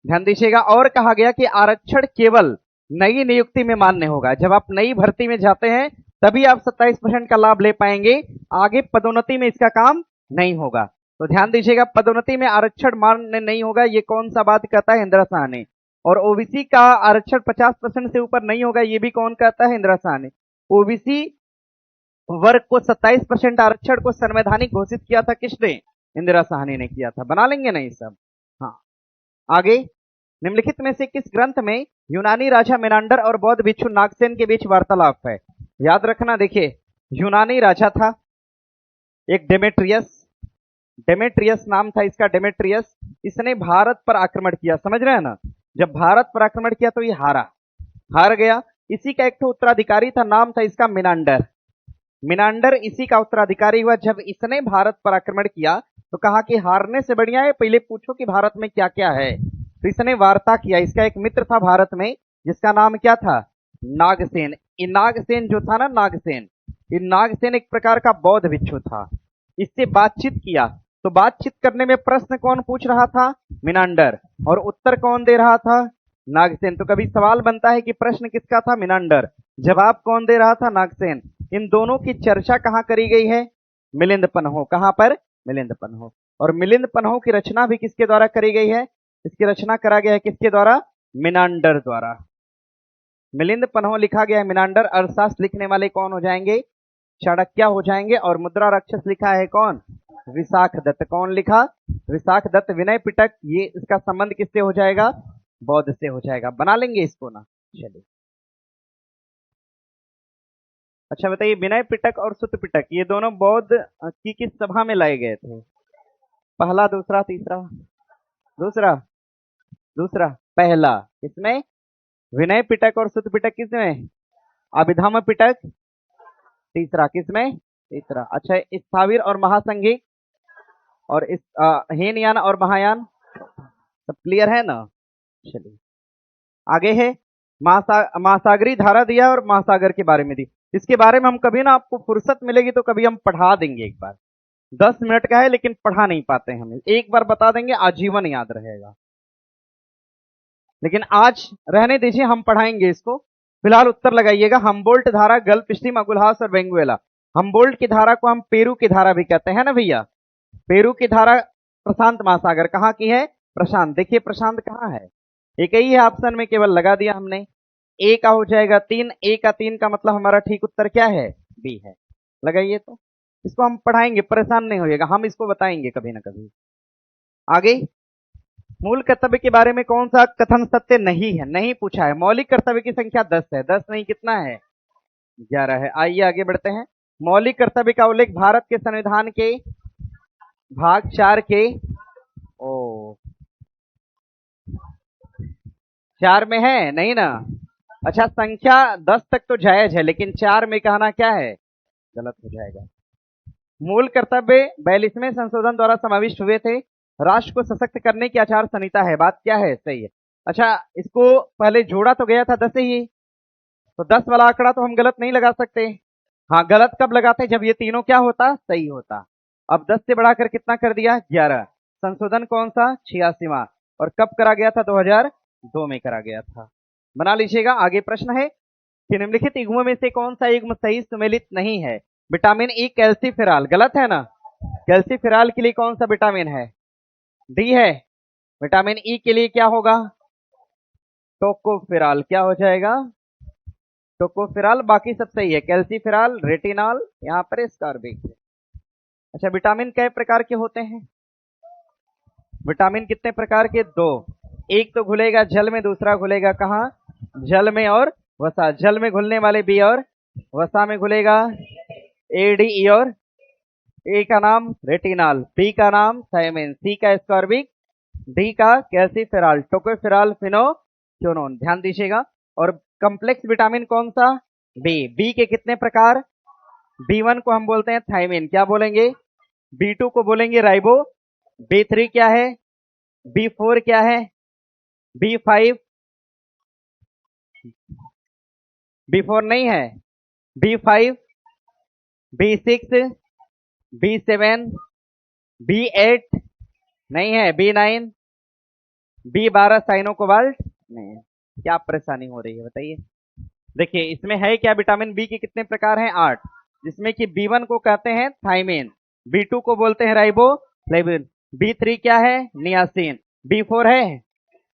S1: ध्यान दीजिएगा। और कहा गया कि आरक्षण केवल नई नियुक्ति में मान्य होगा। जब आप नई भर्ती में जाते हैं तभी आप 27% का लाभ ले पाएंगे, आगे पदोन्नति में इसका काम नहीं होगा। तो ध्यान दीजिएगा, पदोन्नति में आरक्षण मान्य नहीं होगा, ये कौन सा बात कहता है? इंदिरा शाह ने। और ओबीसी का आरक्षण 50% से ऊपर नहीं होगा, ये भी कौन कहता है? इंदिरा शाह ने। ओबीसी वर्ग को 27% आरक्षण को संवैधानिक घोषित किया था किसने? इंदिरा साहनी ने किया था। बना लेंगे ना ये सब। हाँ, आगे, निम्नलिखित में से किस ग्रंथ में यूनानी राजा मेनांडर और बौद्ध भिक्षु नागसेन के बीच वार्तालाप है? याद रखना, देखिए, यूनानी राजा था एक डेमेट्रियस, डेमेट्रियस नाम था इसका, डेमेट्रियस। इसने भारत पर आक्रमण किया, समझ रहे हैं ना? जब भारत पर आक्रमण किया तो ये हार गया। इसी का एक तो उत्तराधिकारी था, नाम था इसका मिनांडर। मिनांडर इसी का उत्तराधिकारी हुआ। जब इसने भारत पर आक्रमण किया तो कहा कि हारने से बढ़िया है पहले पूछो कि भारत में क्या क्या है। तो इसने वार्ता किया। इसका एक मित्र था भारत में जिसका नाम क्या था? नागसेन। ये नागसेन जो था ना, नागसेन, ये नागसेन एक प्रकार का बौद्ध भिक्षु था। इससे बातचीत किया। तो बातचीत करने में प्रश्न कौन पूछ रहा था? मिनांडर। और उत्तर कौन दे रहा था? नागसेन। तो कभी सवाल बनता है कि प्रश्न किसका था? मिनांडर। जवाब कौन दे रहा था? नागसेन। इन दोनों की चर्चा कहां करी गई है? मिलिंद पन्हो। कहां पर? मिलिंद पन्हो। और मिलिंद पन्हो की रचना भी किसके द्वारा करी गई है? इसकी रचना करा गया है किसके द्वारा? मिनांडर द्वारा। मिलिंद पन्हो लिखा गया है मिनांडर। अर्थशास्त्र लिखने वाले कौन हो जाएंगे? चाणक्य हो जाएंगे। और मुद्रा राक्षस लिखा है कौन? विशाख दत्त। कौन लिखा? विशाख दत्त। विनय पिटक, ये इसका संबंध किससे हो जाएगा? बौद्ध से हो जाएगा। बना लेंगे इसको ना? चलिए, अच्छा बताइए, विनय पिटक और सुत पिटक ये दोनों बौद्ध की किस सभा में लाए गए थे? पहला, दूसरा, तीसरा? दूसरा। दूसरा। पहला किसमें? विनय पिटक और सुत पिटक किसमें? अभिधम्म पिटक। तीसरा किसमें? तीसरा। अच्छा, स्थाविर और महासंघिक और इस हीनयान और महायान, सब क्लियर है ना? चलिए, आगे है महासागरी धारा दिया और महासागर के बारे में दी। इसके बारे में हम कभी ना, आपको फुर्सत मिलेगी तो कभी हम पढ़ा देंगे। एक बार 10 मिनट का है लेकिन पढ़ा नहीं पाते हैं हम, एक बार बता देंगे, आजीवन याद रहेगा। लेकिन आज रहने दीजिए, हम पढ़ाएंगे इसको। फिलहाल उत्तर लगाइएगा। हम्बोल्ट धारा, गल्फ स्ट्रीम, अगुल्हास और वेंगुएला। हम्बोल्ट की धारा को हम पेरू की धारा भी कहते हैं ना भैया। पेरू की धारा प्रशांत महासागर। कहाँ की है? प्रशांत। देखिए प्रशांत कहाँ है? एक ही है ऑप्शन में, केवल लगा दिया हमने। ए का हो जाएगा 3। ए का 3 का मतलब हमारा ठीक उत्तर क्या है? बी है। लगाइए। तो इसको हम पढ़ाएंगे, परेशान नहीं होइएगा, हम इसको बताएंगे कभी ना कभी। आगे, मूल कर्तव्य के बारे में कौन सा कथन सत्य नहीं है? नहीं पूछा है। मौलिक कर्तव्य की संख्या 10 है। 10 नहीं, कितना है? 11 है। आइए आगे बढ़ते हैं। मौलिक कर्तव्य का उल्लेख भारत के संविधान के भाग 4 के 4 में है नहीं ना? अच्छा, संख्या 10 तक तो जायज है, लेकिन 4 में कहना क्या है? गलत हो जाएगा। मूल कर्तव्य 42वें संशोधन द्वारा समाविष्ट हुए थे। राष्ट्र को सशक्त करने की आचार संहिता है। बात क्या है? सही है। अच्छा, इसको पहले जोड़ा तो गया था 10 ही, तो 10 वाला आंकड़ा तो हम गलत नहीं लगा सकते। हाँ, गलत कब लगाते? जब ये तीनों क्या होता? सही होता। अब 10 से बढ़ाकर कितना कर दिया? 11। संशोधन कौन सा? 86वां। और कब करा गया था? 2002 में करा गया था। बना लीजिएगा। आगे प्रश्न है कि निम्नलिखित युग्मों में से कौन सा युग्म सही सुमेलित नहीं है? Vitamin E calciferol. गलत है ना? कैल्सीफेरॉल के लिए कौन सा विटामिन है? डी है। विटामिन ई के लिए क्या होगा? टोकोफेरॉल। क्या हो जाएगा? टोकोफेरॉल। बाकी सब सही है। कैल्सीफेरॉल, रेटिनॉल, यहाँ पर स्कारबिक। अच्छा, विटामिन कई प्रकार के होते हैं? विटामिन कितने प्रकार के? 2। एक तो घुलेगा जल में, दूसरा घुलेगा कहाँ? जल में और वसा। जल में घुलने वाले बी और वसा में घुलेगा ए, डी, ई और ए का नाम रेटिनॉल, बी का नाम थायमिन, सी का स्कॉर्बिक, डी का कैल्सीफेरॉल, टोकोफेरॉल, फिनोक्विनोन। ध्यान दीजिएगा। और कॉम्प्लेक्स विटामिन कौन सा? बी। बी के कितने प्रकार? B1 को हम बोलते हैं थायमिन। क्या बोलेंगे? B2 को बोलेंगे राइबो। B3 क्या है? B4 क्या है? B5। B4 नहीं है। B5, B6, B7, B8 नहीं है। B9, B12 साइनो कोबाल्ट नहीं। क्या परेशानी हो रही है बताइए। देखिए इसमें है क्या, विटामिन बी के कितने प्रकार हैं? 8, जिसमें कि B1 को कहते हैं थाइमिन, B2 को बोलते हैं राइबोफ्लेविन, B3 क्या है? नियासिन, B4 है,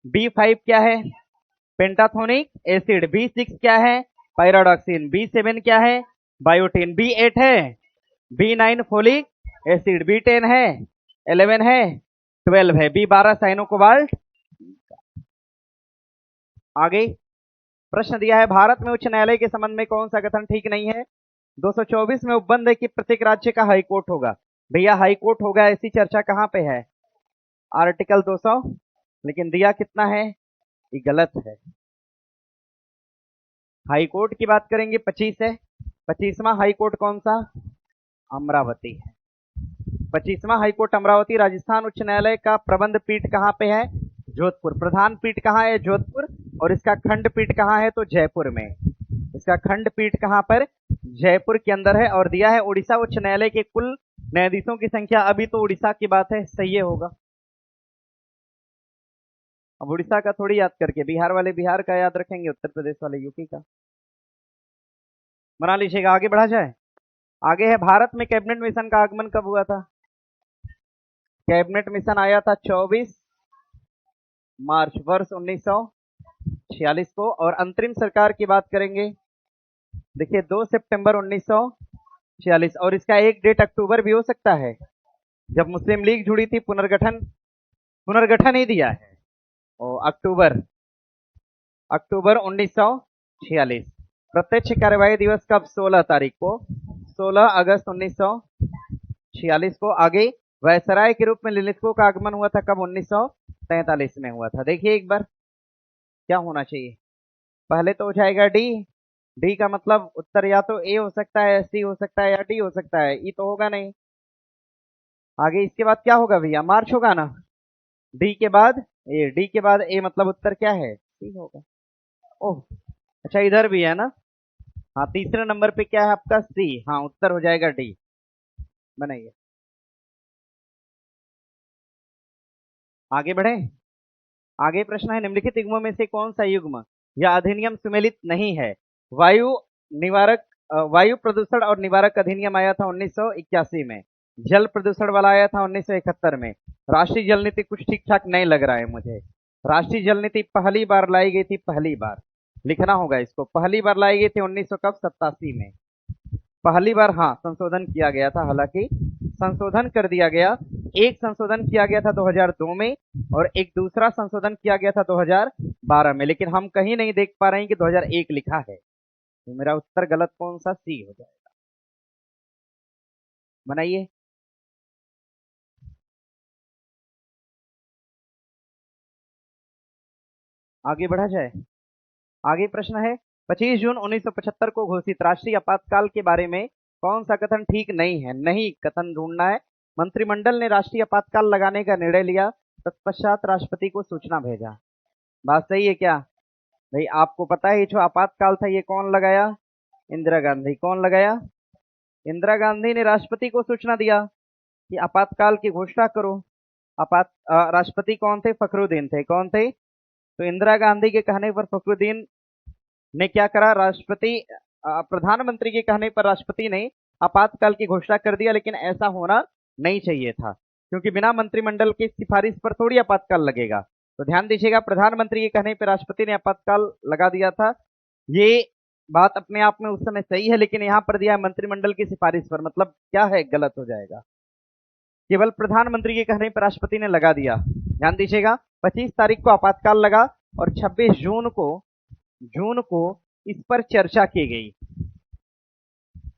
S1: B5 क्या है? पेंटाथोनिक एसिड, B6 क्या है? पायरोडॉक्सिन, B7 क्या है? बायोटिन, B8 है, B9 फोलिक एसिड, B10 है, 11 है, 12 है, B12 साइनो कोबाल्ट। आगे प्रश्न दिया है, भारत में उच्च न्यायालय के संबंध में कौन सा कथन ठीक नहीं है? 224 में उपबंध है कि प्रत्येक राज्य का हाईकोर्ट होगा। भैया हाईकोर्ट होगा ऐसी चर्चा कहां पे है? आर्टिकल 200, लेकिन दिया कितना है? ये गलत है। हाईकोर्ट की बात करेंगे 25 है। 25वां हाईकोर्ट कौन सा? अमरावती है। 25वां हाईकोर्ट अमरावती। राजस्थान उच्च न्यायालय का प्रबंध पीठ कहां पे है? जोधपुर। प्रधान पीठ कहां है? जोधपुर। और इसका खंड पीठ कहां है? तो जयपुर में। इसका खंड पीठ कहां पर? जयपुर के अंदर है। और दिया है उड़ीसा उच्च न्यायालय के कुल न्यायाधीशों की संख्या। अभी तो उड़ीसा की बात है, सही होगा। अब उड़ीसा का थोड़ी याद करके, बिहार वाले बिहार का याद रखेंगे, उत्तर प्रदेश वाले यूपी का बना लीजिएगा। आगे बढ़ा जाए। आगे है, भारत में कैबिनेट मिशन का आगमन कब हुआ था? कैबिनेट मिशन आया था 24 मार्च वर्ष 1946 को। और अंतरिम सरकार की बात करेंगे, देखिए 2 सितंबर 1946। और इसका एक डेट अक्टूबर भी हो सकता है, जब मुस्लिम लीग जुड़ी थी। पुनर्गठन, पुनर्गठन ही दिया है। और अक्टूबर 1946। प्रत्यक्ष कार्यवाही दिवस कब? 16 तारीख को, 16 अगस्त 1946 को। आगे वायसराय के रूप में लिलिथको का आगमन हुआ था कब? 1943 में हुआ था। देखिए एक बार क्या होना चाहिए, पहले तो हो जाएगा डी। डी का मतलब उत्तर या तो ए हो सकता है, सी हो सकता है, या डी हो सकता है। ई तो होगा नहीं। आगे इसके बाद क्या होगा भैया? मार्च होगा ना। डी के बाद ए, डी के बाद ए, मतलब उत्तर क्या है? सी होगा। ओह अच्छा, इधर भी है ना। हाँ, तीसरे नंबर पे क्या है आपका? सी। हाँ, उत्तर हो जाएगा डी। बनाइए, आगे बढ़े। आगे प्रश्न है, निम्नलिखित युग्मों में से कौन सा युग्म या अधिनियम सुमेलित नहीं है? वायु निवारक वायु प्रदूषण और निवारक अधिनियम आया था 1981 में। जल प्रदूषण वाला आया था 1971 में। राष्ट्रीय जल नीति कुछ ठीक ठाक नहीं लग रहा है मुझे। राष्ट्रीय जल नीति पहली बार लाई गई थी, पहली बार लिखना होगा इसको। पहली बार लाई गई थी 1987 में। पहली बार, हाँ, संशोधन किया गया था, हालांकि संशोधन कर दिया गया। एक संशोधन किया गया था 2002 में, और एक दूसरा संशोधन किया गया था 2012 में। लेकिन हम कहीं नहीं देख पा रहे हैं कि 2001 लिखा है। तो मेरा उत्तर गलत कौन सा? सी हो जाएगा। बनाइए। आगे बढ़ा जाए। आगे प्रश्न है, 25 जून 1975 को घोषित राष्ट्रीय आपातकाल के बारे में कौन सा कथन ठीक नहीं है? नहीं कथन ढूंढना है। मंत्रिमंडल ने राष्ट्रीय आपातकाल लगाने का निर्णय लिया, तत्पश्चात राष्ट्रपति को सूचना भेजा। बात सही है क्या? भाई आपको पता है ये जो आपातकाल था ये कौन लगाया? इंदिरा गांधी। कौन लगाया? इंदिरा गांधी ने राष्ट्रपति को सूचना दिया कि आपातकाल की घोषणा करो। राष्ट्रपति कौन थे? फखरुद्दीन थे। कौन थे? तो इंदिरा गांधी के कहने पर फखरुद्दीन ने क्या करा? प्रधानमंत्री के कहने पर राष्ट्रपति ने आपातकाल की घोषणा कर दिया। लेकिन ऐसा होना नहीं चाहिए था, क्योंकि बिना मंत्रिमंडल की सिफारिश पर थोड़ी आपातकाल लगेगा। तो ध्यान दीजिएगा, प्रधानमंत्री के कहने पर राष्ट्रपति ने आपातकाल लगा दिया था। ये बात अपने आप में उस समय सही है, लेकिन यहां पर दिया है मंत्रिमंडल की सिफारिश पर, मतलब क्या है? गलत हो जाएगा। केवल प्रधानमंत्री के कहने पर राष्ट्रपति ने लगा दिया। ध्यान दीजिएगा, 25 तारीख को आपातकाल लगा और 26 जून को इस पर चर्चा की गई।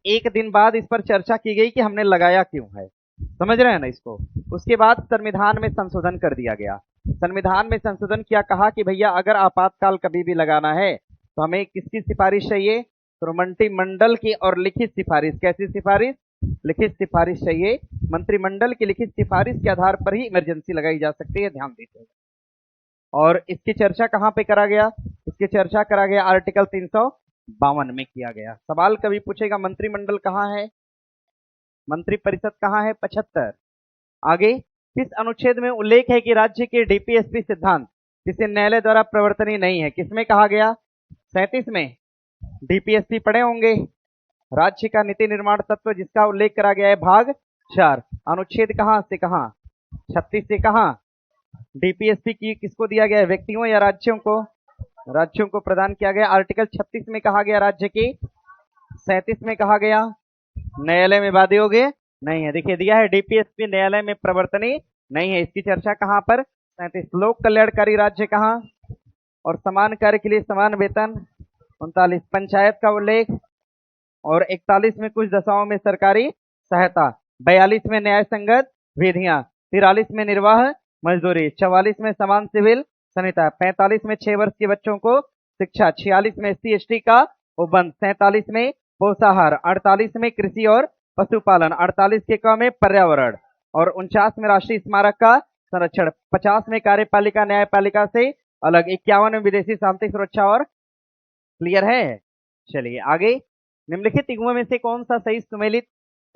S1: एक दिन बाद इस पर चर्चा की गई कि हमने लगाया क्यों है। समझ रहे हैं ना इसको? उसके बाद संविधान में संशोधन कर दिया गया। संविधान में संशोधन किया, कहा कि भैया अगर आपातकाल कभी भी लगाना है तो हमें किसकी सिफारिश चाहिए? तो मंत्रिमंडल की और लिखित सिफारिश। कैसी सिफारिश? लिखित सिफारिश चाहिए। मंत्रिमंडल की लिखित सिफारिश के आधार पर ही इमरजेंसी लगाई जा सकती है। ध्यान दीजिए। और इसकी चर्चा कहां पे करा गया? इसकी चर्चा करा गया आर्टिकल 352 में किया गया। सवाल कभी पूछेगा मंत्रिमंडल कहां है, मंत्रिपरिषद कहां है? 75। आगे, किस अनुच्छेद में उल्लेख है कि राज्य के डीपीएसपी सिद्धांत किसी न्यायालय द्वारा प्रवर्तनीय नहीं है। किसमें कहा गया? 37 में। डीपीएसपी पढ़े होंगे, राज्य का नीति निर्माण तत्व जिसका उल्लेख करा गया है भाग 4। अनुच्छेद कहां से कहां? 36 से कहां? डीपीएसपी की किसको दिया गया है? व्यक्तियों या राज्यों को? राज्यों को प्रदान किया गया। आर्टिकल 36 में कहा गया राज्य की, 37 में कहा गया न्यायालय में वादी हो गए नहीं है। देखिए दिया है डीपीएसपी न्यायालय में प्रवर्तनीय नहीं है। इसकी चर्चा कहां पर? 37। लोक कल्याणकारी राज्य कहां? और समान कार्य के लिए समान वेतन। 39 पंचायत का उल्लेख। और 41 में कुछ दशाओं में सरकारी सहायता। 42 में न्याय संगत विधियां। 43 में निर्वाह मजदूरी। 44 में समान सिविल संहिता। 45 में 6 वर्ष के बच्चों को शिक्षा। 46 में SC ST का उपबंध। 47 में पोषाहार। 48 में कृषि और पशुपालन। 48 के क में पर्यावरण। और 49 में राष्ट्रीय स्मारक का संरक्षण। 50 में कार्यपालिका न्यायपालिका से अलग। 51 में विदेशी शांति सुरक्षा। और क्लियर है? चलिए आगे। निम्नलिखित युग्मों में से कौन सा सही सुमेलित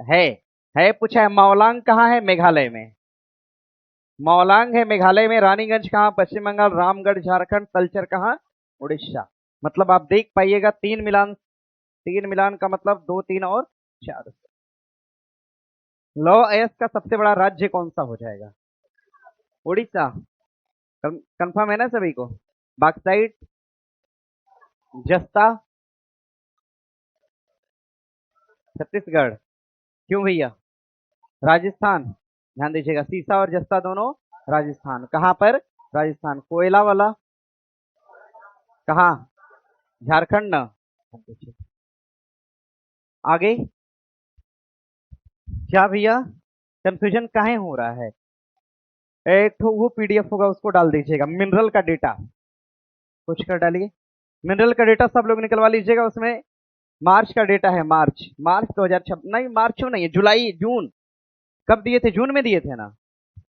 S1: है पूछा है। मौलांग कहाँ है? मेघालय में। मौलांग है मेघालय में। रानीगंज कहाँ? पश्चिम बंगाल। रामगढ़ झारखंड। तलचर कहाँ? उड़ीसा। मतलब आप देख पाइएगा 3 मिलान, 3 मिलान का मतलब 2, 3 और 4। लॉ एस का सबसे बड़ा राज्य कौन सा हो जाएगा? उड़ीसा। कंफर्म है ना सभी को? बॉक्साइट, जस्ता, छत्तीसगढ़। क्यों भैया? राजस्थान। ध्यान दीजिएगा सीसा और जस्ता दोनों राजस्थान। कहां पर? राजस्थान। कोयला वाला कहां? झारखंड न। आगे क्या भैया कंफ्यूजन काहे हो रहा है? एक तो वो पीडीएफ होगा उसको डाल दीजिएगा। मिनरल का डेटा कुछ कर डालिए। मिनरल का डेटा सब लोग निकलवा लीजिएगा। उसमें मार्च का डेटा है। मार्च 2026 नहीं, मार्च क्यों नहीं है, जुलाई जून कब दिए थे? जून में दिए थे ना।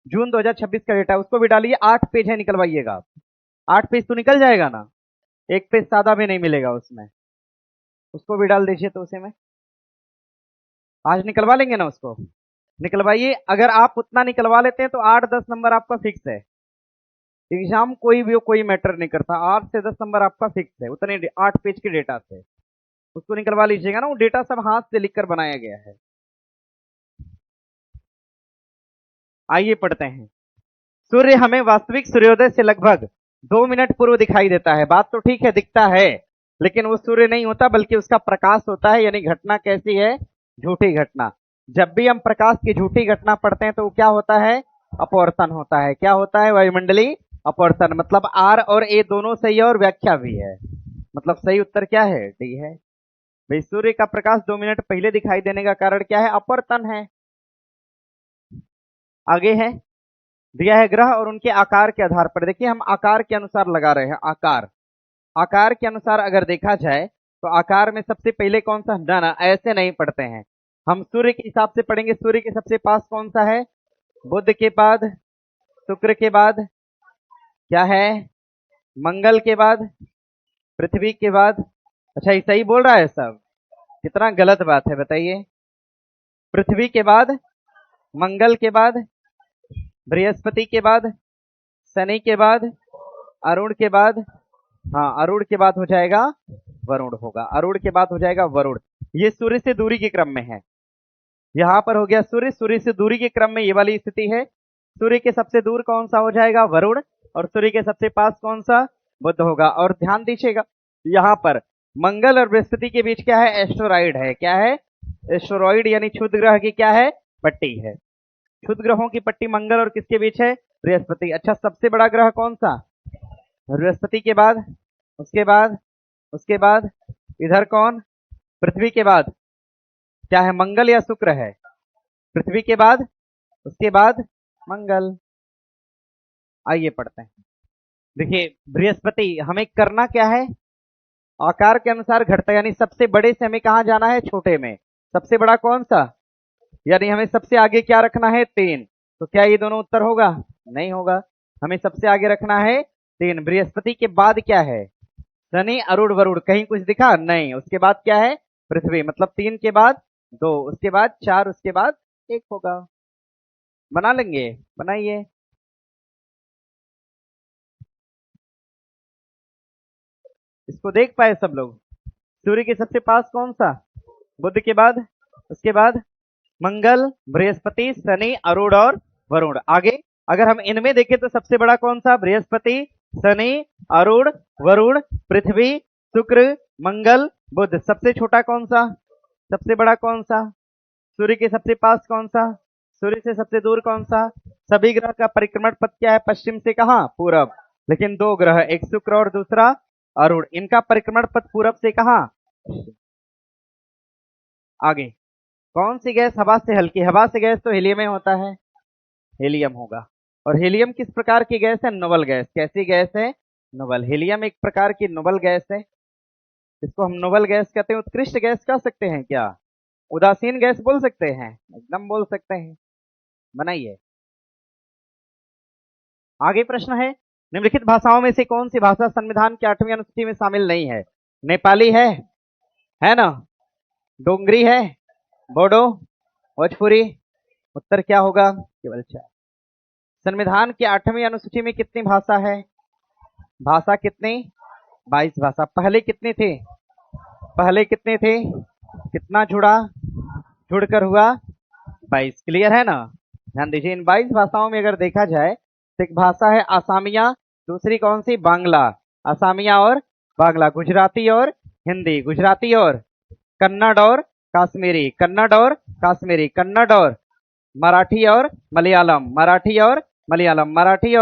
S1: जून 2026 का डेटा उसको भी डालिए। 8 पेज है, निकलवाइएगा। 8 पेज तो निकल जाएगा ना। एक पेज सादा भी नहीं मिलेगा उसमें। उसको भी डाल दीजिए। तो उसे में आज निकलवा लेंगे ना, उसको निकलवाइए। अगर आप उतना निकलवा लेते हैं तो 8-10 नंबर आपका फिक्स है। एग्जाम कोई भी हो, कोई मैटर नहीं करता। 8 से 10 नंबर आपका फिक्स है उतने 8 पेज के डेटा से। उसको निकलवा लीजिएगा ना। वो डेटा सब हाथ से लिखकर बनाया गया है। आइए पढ़ते हैं। सूर्य हमें वास्तविक सूर्योदय से लगभग 2 मिनट पूर्व दिखाई देता है। बात तो ठीक है, दिखता है, लेकिन वो सूर्य नहीं होता बल्कि उसका प्रकाश होता है। यानी घटना कैसी है? झूठी घटना। जब भी हम प्रकाश की झूठी घटना पढ़ते हैं तो वो क्या होता है? अपवर्तन होता है। क्या होता है? वायुमंडलीय अपवर्तन। मतलब आर और ए दोनों सही है और व्याख्या भी है। मतलब सही उत्तर क्या है? डी है। भाई सूर्य का प्रकाश 2 मिनट पहले दिखाई देने का कारण क्या है? अपवर्तन है। आगे है दिया है ग्रह और उनके आकार के आधार पर। देखिए हम आकार के अनुसार लगा रहे हैं। आकार के अनुसार अगर देखा जाए तो आकार में सबसे पहले कौन सा? ना ऐसे नहीं पढ़ते हैं हम। सूर्य के हिसाब से पढ़ेंगे। सूर्य के सबसे पास कौन सा है? बुध के बाद, शुक्र के बाद क्या है? मंगल के बाद, पृथ्वी के बाद। अच्छा ये सही बोल रहा है सब? कितना गलत बात है बताइए। पृथ्वी के बाद, मंगल के बाद, बृहस्पति के बाद, शनि के बाद, अरुण के बाद। हाँ अरुण के बाद हो जाएगा वरुण होगा। अरुण के बाद हो जाएगा वरुण। ये सूर्य से दूरी के क्रम में है। यहां पर हो गया सूर्य। सूर्य से दूरी के क्रम में ये वाली स्थिति है। सूर्य के सबसे दूर कौन सा हो जाएगा? वरुण। और सूर्य के सबसे पास कौन सा? बुध होगा। और ध्यान दीजिएगा यहां पर मंगल और बृहस्पति के बीच क्या है? एस्टेरॉइड है। क्या है? एस्टेरॉइड यानी क्षुद्र ग्रह की क्या है? पट्टी है। क्षुद्र ग्रहों की पट्टी मंगल और किसके बीच है? बृहस्पति। अच्छा सबसे बड़ा ग्रह कौन सा? बृहस्पति के बाद, उसके बाद, उसके बाद इधर कौन? पृथ्वी के बाद क्या है? मंगल या शुक्र है? पृथ्वी के बाद, उसके बाद मंगल। आइए पढ़ते हैं। देखिए बृहस्पति हमें करना क्या है? आकार के अनुसार घटता है। यानी सबसे बड़े से हमें कहां जाना है? छोटे में। सबसे बड़ा कौन सा? यानी हमें सबसे आगे क्या रखना है? 3। तो क्या ये दोनों उत्तर होगा? नहीं होगा। हमें सबसे आगे रखना है 3। बृहस्पति के बाद क्या है? शनि, अरुण, वरुण। कहीं कुछ दिखा? नहीं। उसके बाद क्या है? पृथ्वी। मतलब 3 के बाद 2, उसके बाद 4, उसके बाद 1 होगा। बना लेंगे? बनाइए। इसको देख पाए सब लोग? सूर्य के सबसे पास कौन सा? बुध के बाद, उसके बाद मंगल, बृहस्पति, शनि, अरुण और वरुण। आगे अगर हम इनमें देखें तो सबसे बड़ा कौन सा? बृहस्पति, शनि, अरुण, वरुण, पृथ्वी, शुक्र, मंगल, बुध। सबसे छोटा कौन सा? सबसे बड़ा कौन सा? सूर्य के सबसे पास कौन सा? सूर्य से सबसे दूर कौन सा? सभी ग्रह का परिक्रमण पथ क्या है? पश्चिम से कहां? पूरब। लेकिन दो ग्रह, एक शुक्र और दूसरा अरुण, इनका परिक्रमण पथ पूरब से कहां? आगे कौन सी गैस हवा से हल्की? हवा से गैस तो हीलियम में होता है, हीलियम होगा। और हीलियम किस प्रकार की गैस है? Noble gas. कैसी गैस है? नोबल। हीलियम एक प्रकार की नोबल गैस है। इसको हम नोबल गैस कहते हैं। उत्कृष्ट गैस कह सकते हैं क्या? उदासीन गैस बोल सकते हैं? एकदम बोल सकते हैं। बनाइए। आगे प्रश्न है, निम्नलिखित भाषाओं में से कौन सी भाषा संविधान की 8वीं अनुसूची में शामिल नहीं है? नेपाली है ना? डोंगरी है? बोडो? भोजपुरी? उत्तर क्या होगा? केवल 4। संविधान की 8वीं अनुसूची में कितनी भाषा है? भाषा कितनी? 22 भाषा। पहले कितनी थी? पहले कितने थे? कितना जुड़ा? जुड़कर हुआ 22। क्लियर है ना? ध्यान दीजिए, इन 22 भाषाओं में अगर देखा जाए तो एक भाषा है आसामिया, दूसरी कौन सी? बांग्ला। आसामिया और बांग्ला। गुजराती और हिंदी। गुजराती और कन्नड़ और काश्मीरी। कन्नड़ और काश्मीरी। कन्नड़ और मराठी और मलयालम। मराठी और मलयालम। मराठी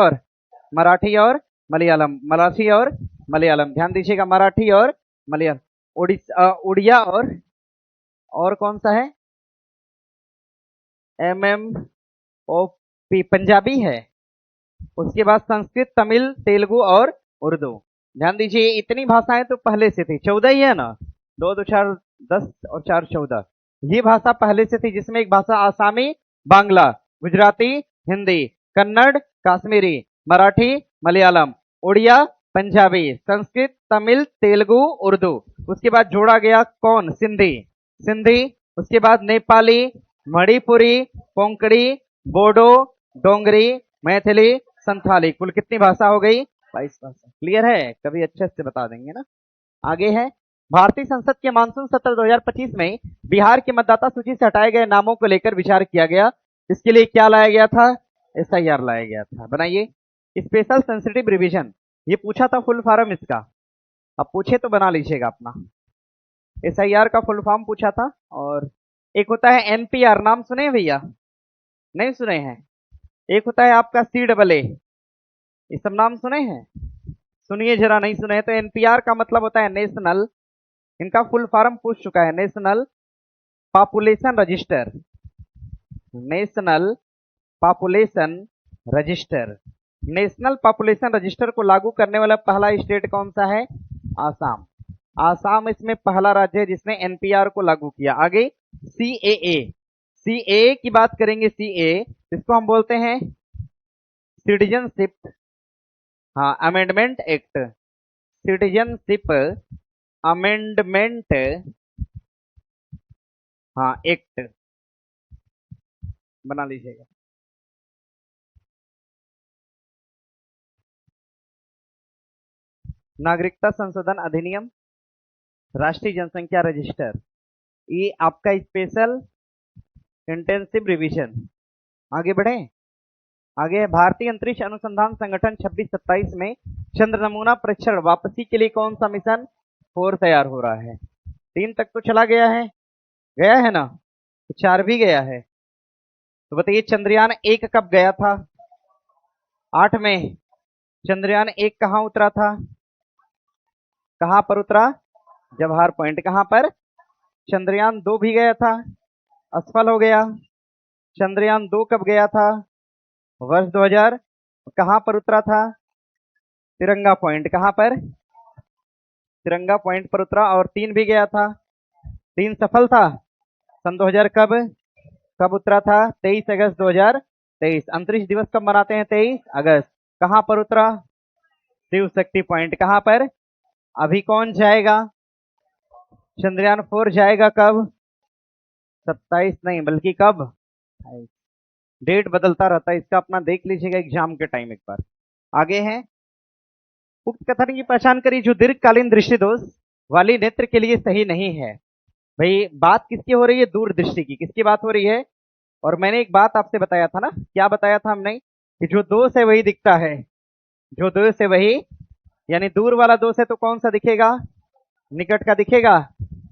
S1: और मलयालम। मराठी और मलयालम। ध्यान दीजिएगा, मराठी और मलयालम। उड़िया और कौन सा है? MMOP पंजाबी है। उसके बाद संस्कृत, तमिल, तेलुगु और उर्दू। ध्यान दीजिए, इतनी भाषाएं तो पहले से थी। 14 ही है ना? 2 2 4 10 और 4 14। ये भाषा पहले से थी, जिसमें एक भाषा आसामी, बांग्ला, गुजराती, हिंदी, कन्नड़, काश्मीरी, मराठी, मलयालम, उड़िया, पंजाबी, संस्कृत, तमिल, तेलुगु, उर्दू। उसके बाद जोड़ा गया कौन? सिंधी। सिंधी। उसके बाद नेपाली, मणिपुरी, कोंकणी, बोडो, डोंगरी, मैथिली, संथाली। कुल कितनी भाषा हो गई? 22 भाषा। क्लियर है? कभी अच्छे से बता देंगे ना। आगे है, भारतीय संसद के मानसून सत्र 2025 में बिहार की मतदाता सूची से हटाए गए नामों को लेकर विचार किया गया। इसके लिए क्या लाया गया था? SIR लाया गया था। बनाइए। स्पेशल सेंसिटिव रिवीजन, ये पूछा था फुल फॉर्म इसका। अब पूछे तो बना लीजिएगा अपना। SIR का फुल फॉर्म पूछा था। और एक होता है NPR, नाम सुने हैं भैया? नहीं सुने हैं? एक होता है आपका CAA, ये सब नाम सुने हैं? सुनिए जरा, नहीं सुने हैं तो NPR का मतलब होता है नेशनल, इनका फुल फॉर्म पूछ चुका है, national population register. National population register. National population register को लागू करने वाला पहला स्टेट कौन सा है? आसाम। आसाम इसमें पहला राज्य है जिसने NPR को लागू किया। आगे CAA। CAA की बात करेंगे। CAA इसको हम बोलते हैं सिटीजनशिप, हाँ, अमेंडमेंट एक्ट। सिटीजनशिप अमेंडमेंट, हाँ, एक्ट। बना लीजिएगा। नागरिकता संशोधन अधिनियम, राष्ट्रीय जनसंख्या रजिस्टर, ये आपका स्पेशल इंटेंसिव रिवीजन। आगे बढ़े। आगे है, भारतीय अंतरिक्ष अनुसंधान संगठन 26-27 में चंद्र नमूना परीक्षण वापसी के लिए कौन सा मिशन 4 तैयार हो रहा है? 3 तक तो चला गया है ना? 4 भी गया है। तो बताइए, चंद्रयान 1 कब गया था? 8 में। चंद्रयान 1 कहां उतरा था? कहां पर उतरा? जवाहर पॉइंट। कहां पर? चंद्रयान 2 भी गया था, असफल हो गया। चंद्रयान 2 कब गया था? वर्ष 2000। कहां पर उतरा था? तिरंगा पॉइंट। कहां पर? तिरंगा पॉइंट पर उतरा। और 3 भी गया था। 3 सफल था। सन 2000 कब उतरा था? 23 अगस्त 2023। अंतरिक्ष दिवस कब मनाते हैं? 23 अगस्त। कहां पर उतरा? शिव शक्ति पॉइंट। कहां पर? अभी कौन जाएगा? चंद्रयान 4 जाएगा कब? 27 नहीं, बल्कि कब? 28। डेट बदलता रहता है इसका, अपना देख लीजिएगा एग्जाम के टाइम एक बार। आगे है, उक्त कथन की पहचान करिए जो दीर्घकालीन दृष्टि दोष वाली नेत्र के लिए सही नहीं है। भाई बात किसकी हो रही है? दूरदृष्टि की। किसकी बात हो रही है? और मैंने एक बात आपसे बताया था ना, क्या बताया था हमने? कि जो दोष है वही दिखता है, जो दोष है वही, यानी दूर वाला दोष है तो कौन सा दिखेगा? निकट का दिखेगा?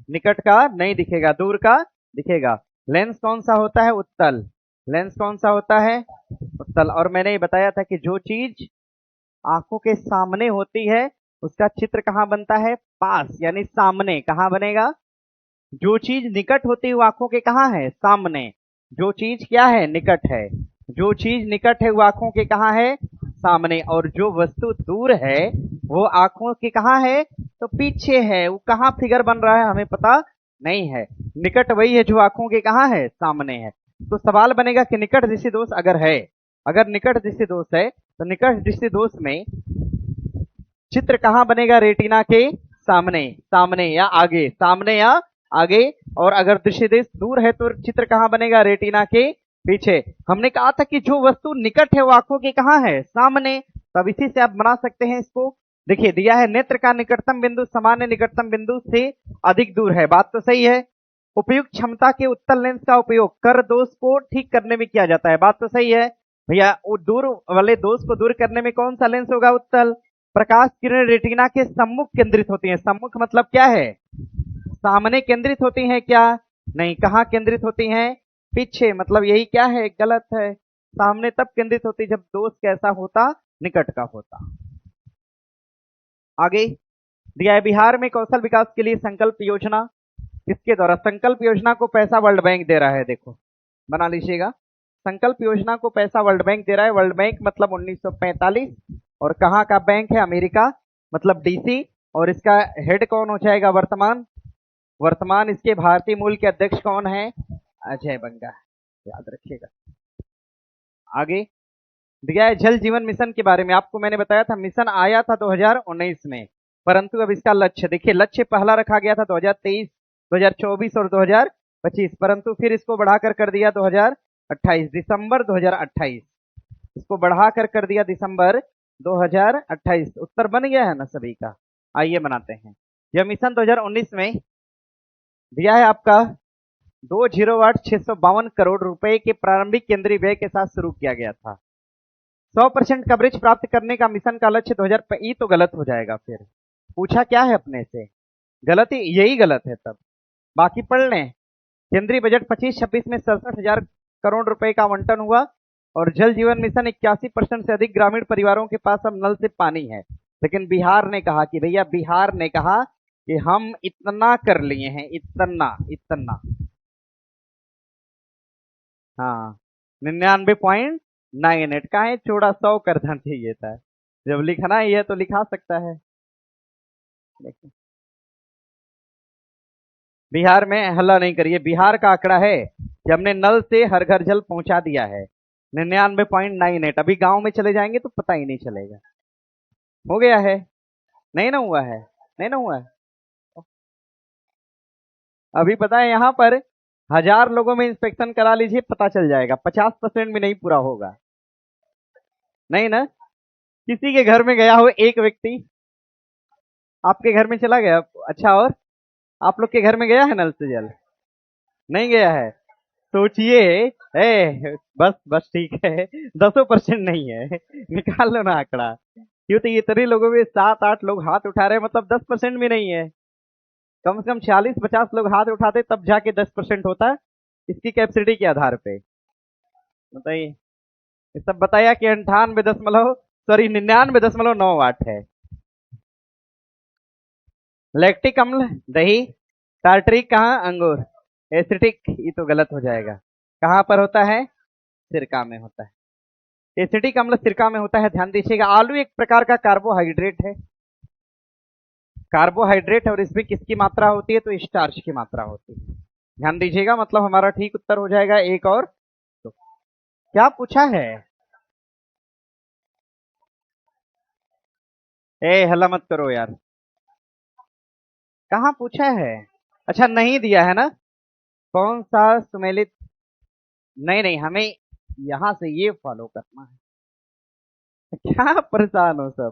S1: निकट का नहीं दिखेगा, दूर का दिखेगा। लेंस कौन सा होता है? उत्तल। लेंस कौन सा होता है? उत्तल। और मैंने ये बताया था कि जो चीज आंखों के सामने होती है उसका चित्र कहाँ बनता है? पास, यानी सामने। कहाँ बनेगा? जो चीज निकट होती है वो आंखों के कहाँ है? सामने। जो चीज क्या है? निकट है। जो चीज निकट है वो आंखों के कहाँ है? सामने। और जो वस्तु दूर है वो आंखों के कहाँ है? तो पीछे है। वो कहाँ फिगर बन रहा है हमें पता नहीं है। निकट वही है जो आंखों के कहाँ है? सामने है। तो सवाल बनेगा कि निकट दृष्टि दोष अगर है, अगर निकट दृष्टि दोष है तो निकट दृष्टि दोष में चित्र कहाँ बनेगा? रेटिना के सामने, सामने या आगे, सामने या आगे। और अगर दृष्टि दोष दूर है तो चित्र कहाँ बनेगा? रेटिना के पीछे। हमने कहा था कि जो वस्तु निकट है वो आंखों के कहाँ है? सामने। तब इसी से आप बना सकते हैं इसको। देखिए दिया है नेत्र का निकटतम बिंदु सामान्य निकटतम बिंदु से अधिक दूर है। बात तो सही है। उपयुक्त क्षमता के उत्तल लेंस का उपयोग कर दोष को ठीक करने में किया जाता है। बात तो सही है भैया। वो दूर वाले दोष को दूर करने में कौन सा लेंस होगा? उत्तल। प्रकाश किरण रेटिना के सम्मुख केंद्रित होती है। सम्मुख मतलब क्या है? सामने केंद्रित होती हैं क्या? नहीं। कहाँ केंद्रित होती हैं? पीछे। मतलब यही क्या है? गलत है। सामने तब केंद्रित होती जब दोष कैसा होता? निकट का होता। आगे दिया है बिहार में कौशल विकास के लिए संकल्प योजना किसके द्वारा? संकल्प योजना को पैसा वर्ल्ड बैंक दे रहा है। देखो बना लीजिएगा। संकल्प योजना को पैसा वर्ल्ड बैंक दे रहा है। वर्ल्ड बैंक मतलब 1945। और कहाँ का बैंक है? अमेरिका, मतलब डीसी। और इसका हेड कौन हो जाएगा? वर्तमान। वर्तमान इसके भारतीय मूल के अध्यक्ष कौन है? अजय बंगा, याद रखिएगा। आगे दिया है जल जीवन मिशन के बारे में। आपको मैंने बताया था मिशन आया था 2019 में, परंतु अब इसका लक्ष्य देखिए, लक्ष्य पहला रखा गया था 2023, 2024 और 2025, परंतु फिर इसको बढ़ाकर कर दिया 2028, दिसंबर 2028। इसको बढ़ाकर कर दिया दिसंबर 2028। उत्तर बन गया है ना सभी का? आइए बनाते हैं। यह मिशन 2019 में दिया है आपका 2 652 करोड़ रुपए के प्रारंभिक केंद्रीय व्यय के साथ शुरू किया गया था। 100% कवरेज प्राप्त करने का मिशन का लक्ष्य 2000। ये तो गलत हो जाएगा। फिर पूछा क्या है अपने से? गलत ही, यही गलत है। तब बाकी पढ़ लें। केंद्रीय बजट 25-26 में 67,000 करोड़ रुपए का आवंटन हुआ। और जल जीवन मिशन 81% से अधिक ग्रामीण परिवारों के पास अब नल से पानी है। लेकिन बिहार ने कहा कि भैया, बिहार ने कहा कि हम इतना कर लिए हैं, इतना इतना। हाँ 99.98 का है, थोड़ा 100 कर देना चाहिए था। जब लिखना ही है तो लिखा सकता है। देखिए बिहार में हल्ला नहीं करिए। बिहार का आंकड़ा है कि हमने नल से हर घर जल पहुंचा दिया है 99.98। अभी गांव में चले जाएंगे तो पता ही नहीं चलेगा। हो गया है? नहीं ना हुआ है? नहीं ना हुआ है? अभी पता है यहाँ पर 1000 लोगों में इंस्पेक्शन करा लीजिए, पता चल जाएगा। 50% भी नहीं पूरा होगा। नहीं ना? किसी के घर में गया हो एक व्यक्ति, आपके घर में चला गया, अच्छा, और आप लोग के घर में गया है नल से जल? नहीं गया है? सोचिए। बस बस ठीक है। 10% नहीं है। निकाल लो ना आंकड़ा। क्यों? तो इतने लोगों में 7-8 लोग हाथ उठा रहे हैं, मतलब 10% भी नहीं है। कम से कम 40-50 लोग हाथ उठाते तब जाके 10% होता है इसकी कैपेसिटी के आधार पे। बताइए। ये सब बताया कि 99.9 है। लैक्टिक अम्ल दही, टार्टरिक कहाँ? अंगूर। एसिटिक ये तो गलत हो जाएगा। कहाँ पर होता है? सिरका में होता है। एसिटिक अम्ल सिरका में होता है। ध्यान दीजिएगा। आलू एक प्रकार का कार्बोहाइड्रेट है। कार्बोहाइड्रेट, और इसमें किसकी मात्रा होती है? तो स्टार्च की मात्रा होती है। ध्यान दीजिएगा। मतलब हमारा ठीक उत्तर हो जाएगा एक और तो। क्या पूछा है? हल्ला मत करो यार। कहाँ पूछा है? अच्छा नहीं दिया है ना? कौन सा सुमेलित? नहीं नहीं, हमें यहां से ये फॉलो करना है। क्या परेशान हो सब?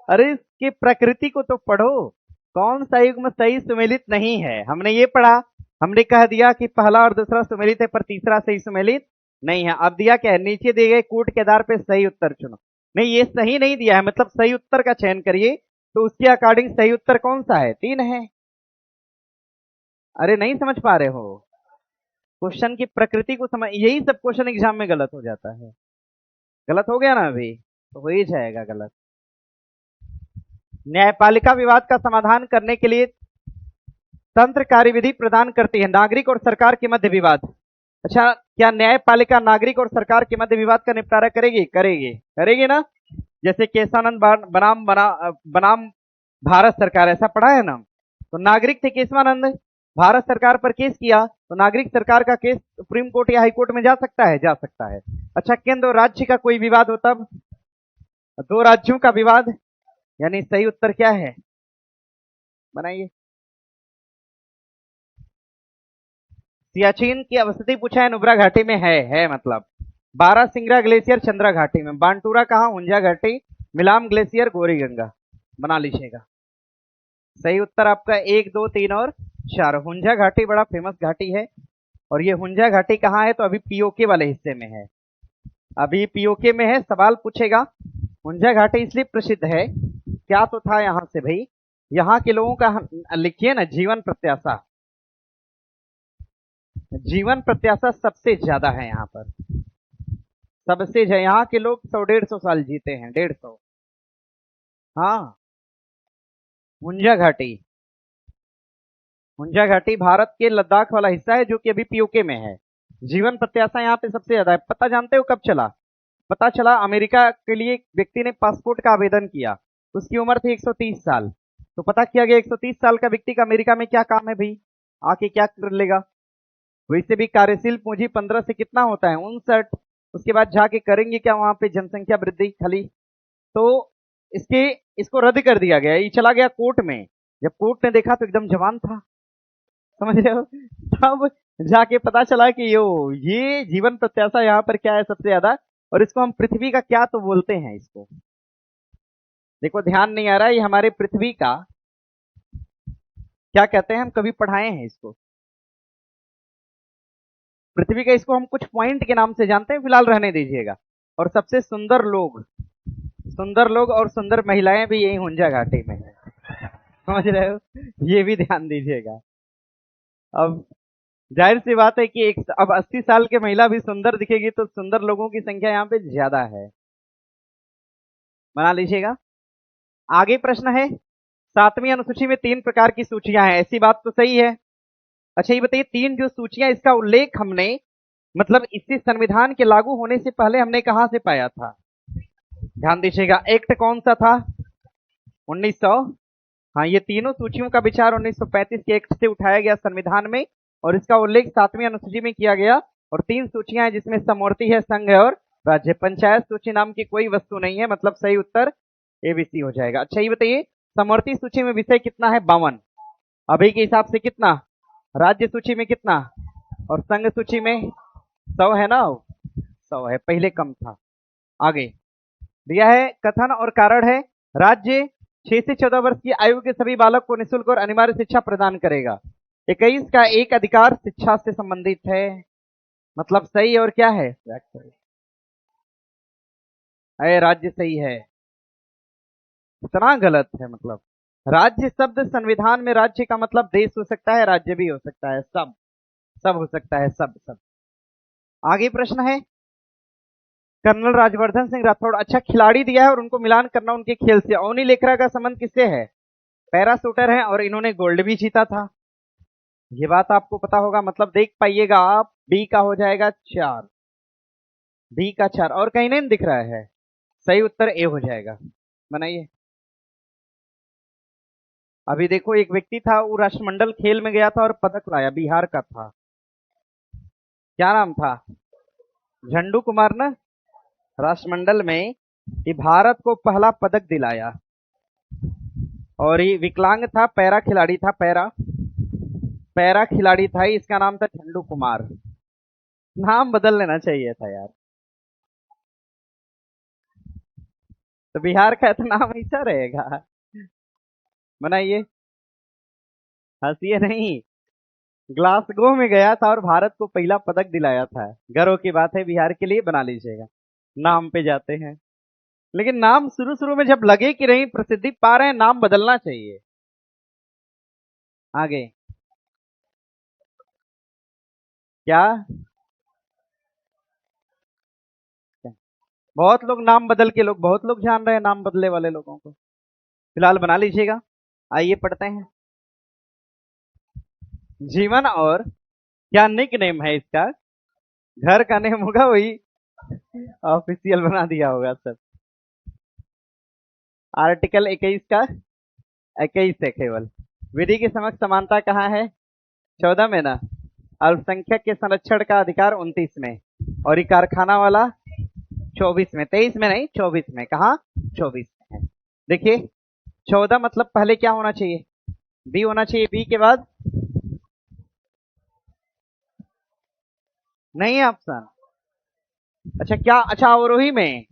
S1: अरे इसकी प्रकृति को तो पढ़ो। कौन सा युग्म सही सुमेलित नहीं है, हमने ये पढ़ा। हमने कह दिया कि पहला और दूसरा सुमेलित है पर तीसरा सही सुमेलित नहीं है। अब दिया क्या है, नीचे दिए गए कूट के आधार पे सही उत्तर चुनो। नहीं, ये सही नहीं दिया है, मतलब सही उत्तर का चयन करिए। तो उसके अकॉर्डिंग सही उत्तर कौन सा है, 3 है। अरे नहीं समझ पा रहे हो, क्वेश्चन की प्रकृति को समझ, यही सब क्वेश्चन एग्जाम में गलत हो जाता है। गलत हो गया ना, अभी तो हो ही जाएगा गलत। न्यायपालिका विवाद का समाधान करने के लिए तंत्र कार्यविधि प्रदान करती है, नागरिक और सरकार के मध्य विवाद। अच्छा, क्या न्यायपालिका नागरिक और सरकार के मध्य विवाद का निपटारा करेगी? करेगी, करेगी ना। जैसे केशवानंद बनाम भारत सरकार, ऐसा पढ़ा है ना। तो नागरिक थे केशवानंद, भारत सरकार पर केस किया, तो नागरिक सरकार का केस सुप्रीम कोर्ट या हाई कोर्ट में जा सकता है, जा सकता है। अच्छा, केंद्र और राज्य का कोई विवाद हो तब, 2 राज्यों का विवाद, यानी सही उत्तर क्या है, बनाइए। सियाचिन की अवस्थिति पूछा है, नुब्रा घाटी में है मतलब। बारासिंगरा ग्लेशियर चंद्रा घाटी में, बांटूरा कहाँ, हुंजा घाटी, मिलाम ग्लेशियर गौरी गंगा, बना लीजिएगा। सही उत्तर आपका 1, 2, 3 और 4। हुंजा घाटी बड़ा फेमस घाटी है, और ये हुंजा घाटी कहाँ है, तो अभी पीओके वाले हिस्से में है, अभी पीओके में है। सवाल पूछेगा, हुंजा घाटी इसलिए प्रसिद्ध है, क्या तो था यहां से भाई, यहाँ के लोगों का लिखिए ना, जीवन प्रत्याशा, जीवन प्रत्याशा सबसे ज्यादा है यहाँ पर, सबसे यहाँ के लोग 100-150 साल जीते हैं, 150। हाँ, हुंजा घाटी, हुंजा घाटी भारत के लद्दाख वाला हिस्सा है, जो कि अभी पीओके में है। जीवन प्रत्याशा यहाँ पे सबसे ज्यादा है। पता जानते हो कब चला? पता चला अमेरिका के लिए एक व्यक्ति ने पासपोर्ट का आवेदन किया, उसकी उम्र थी 130 साल। तो पता किया गया 130 साल का व्यक्ति का अमेरिका में क्या काम है भाई, आके क्या कर लेगा। वैसे भी कार्यशील पूंजी 15 से कितना होता है, 59। उसके बाद जाके करेंगे क्या वहां पे, जनसंख्या वृद्धि खाली। तो इसके इसको रद्द कर दिया गया, ये चला गया कोर्ट में। जब कोर्ट ने देखा तो एकदम जवान था, समझ रहे हो। तब जाके पता चला कि ये जीवन प्रत्याशा यहाँ पर क्या है सबसे ज्यादा, और इसको हम पृथ्वी का क्या तो बोलते हैं इसको। देखो ध्यान नहीं आ रहा है, ये हमारे पृथ्वी का क्या कहते हैं, हम कभी पढ़ाए हैं इसको। पृथ्वी का इसको हम कुछ पॉइंट के नाम से जानते हैं, फिलहाल रहने दीजिएगा। और सबसे सुंदर लोग, सुंदर लोग और सुंदर महिलाएं भी यही हुंजा घाटी में है, समझ रहे हो, ये भी ध्यान दीजिएगा। अब जाहिर सी बात है कि अब 80 साल के महिला भी सुंदर दिखेगी, तो सुंदर लोगों की संख्या यहाँ पे ज्यादा है, बना लीजिएगा। आगे प्रश्न है, 7वीं अनुसूची में 3 प्रकार की सूचियां हैं, ऐसी बात तो सही है। अच्छा ये बताइए, 3 जो सूचियां, इसका उल्लेख हमने मतलब इसी संविधान के लागू होने से पहले हमने कहां से पाया था, ध्यान दीजिएगा। एक्ट कौन सा था, 1900। हाँ, ये तीनों सूचियों का विचार 1935 के एक्ट से उठाया गया संविधान में, और इसका उल्लेख 7वीं अनुसूची में किया गया। और 3 सूचियां हैं, जिसमें समवर्ती है, संघ है और राज्य। पंचायत सूची नाम की कोई वस्तु नहीं है, मतलब सही उत्तर एबीसी हो जाएगा। अच्छा ये बताइए, समवर्ती सूची में विषय कितना है, 52। अभी के हिसाब से कितना, राज्य सूची में कितना, और संघ सूची में 100 है ना, 100 है, पहले कम था। आगे दिया है, कथन और कारण है, राज्य 6 से 14 वर्ष की आयु के सभी बालक को निःशुल्क और अनिवार्य शिक्षा प्रदान करेगा। 21 का एक अधिकार शिक्षा से संबंधित है, मतलब सही और क्या है, अरे राज्य सही है, इतना गलत है। मतलब राज्य शब्द संविधान में, राज्य का मतलब देश हो सकता है, राज्य भी हो सकता है, सब सब हो सकता है, सब सब। आगे प्रश्न है, कर्नल राजवर्धन सिंह राठौड़, अच्छा खिलाड़ी दिया है और उनको मिलान करना उनके खेल से। अवनी लेखरा का संबंध किससे है, पैराशूटर है, और इन्होंने गोल्ड भी जीता था, ये बात आपको पता होगा, मतलब देख पाइएगा आप। बी का हो जाएगा 4, बी का 4, और कहीं नहीं दिख रहा है, सही उत्तर ए हो जाएगा, बनाइए। अभी देखो, एक व्यक्ति था, वो राष्ट्रमंडल खेल में गया था और पदक लाया, बिहार का था, क्या नाम था, झंडू कुमार ना, राष्ट्रमंडल में ये भारत को पहला पदक दिलाया। और ये विकलांग था, पैरा खिलाड़ी था, पैरा पैरा खिलाड़ी था, इसका नाम था झंडू कुमार। नाम बदल लेना चाहिए था यार। तो बिहार का तो नाम ऐसा रहेगा। बनाइए। हंसिए नहीं। ग्लासगो में गया था और भारत को पहला पदक दिलाया था। गर्व की बात है बिहार के लिए, बना लीजिएगा। नाम पे जाते हैं, लेकिन नाम शुरू शुरू में जब लगे कि नहीं प्रसिद्धि पा रहे हैं, नाम बदलना चाहिए। आगे क्या? बहुत लोग नाम बदल के, लोग बहुत लोग जान रहे हैं नाम बदले वाले लोगों को। फिलहाल बना लीजिएगा। आइए पढ़ते हैं। जीवन और क्या निक नेम है इसका? घर का नेम होगा वही ऑफिशियल बना दिया होगा सब। आर्टिकल 21 का 21 है केवल। विधि के समक्ष समानता कहाँ है? 14 में ना। अल्पसंख्यक के संरक्षण का अधिकार 29 में, और ये कारखाना वाला 24 में। 23 में नहीं, 24 में। कहा? 24 में है। देखिए 14 मतलब पहले क्या होना चाहिए? बी होना चाहिए। बी के बाद नहीं है ऑप्शन। अच्छा क्या? अच्छा अवरोही में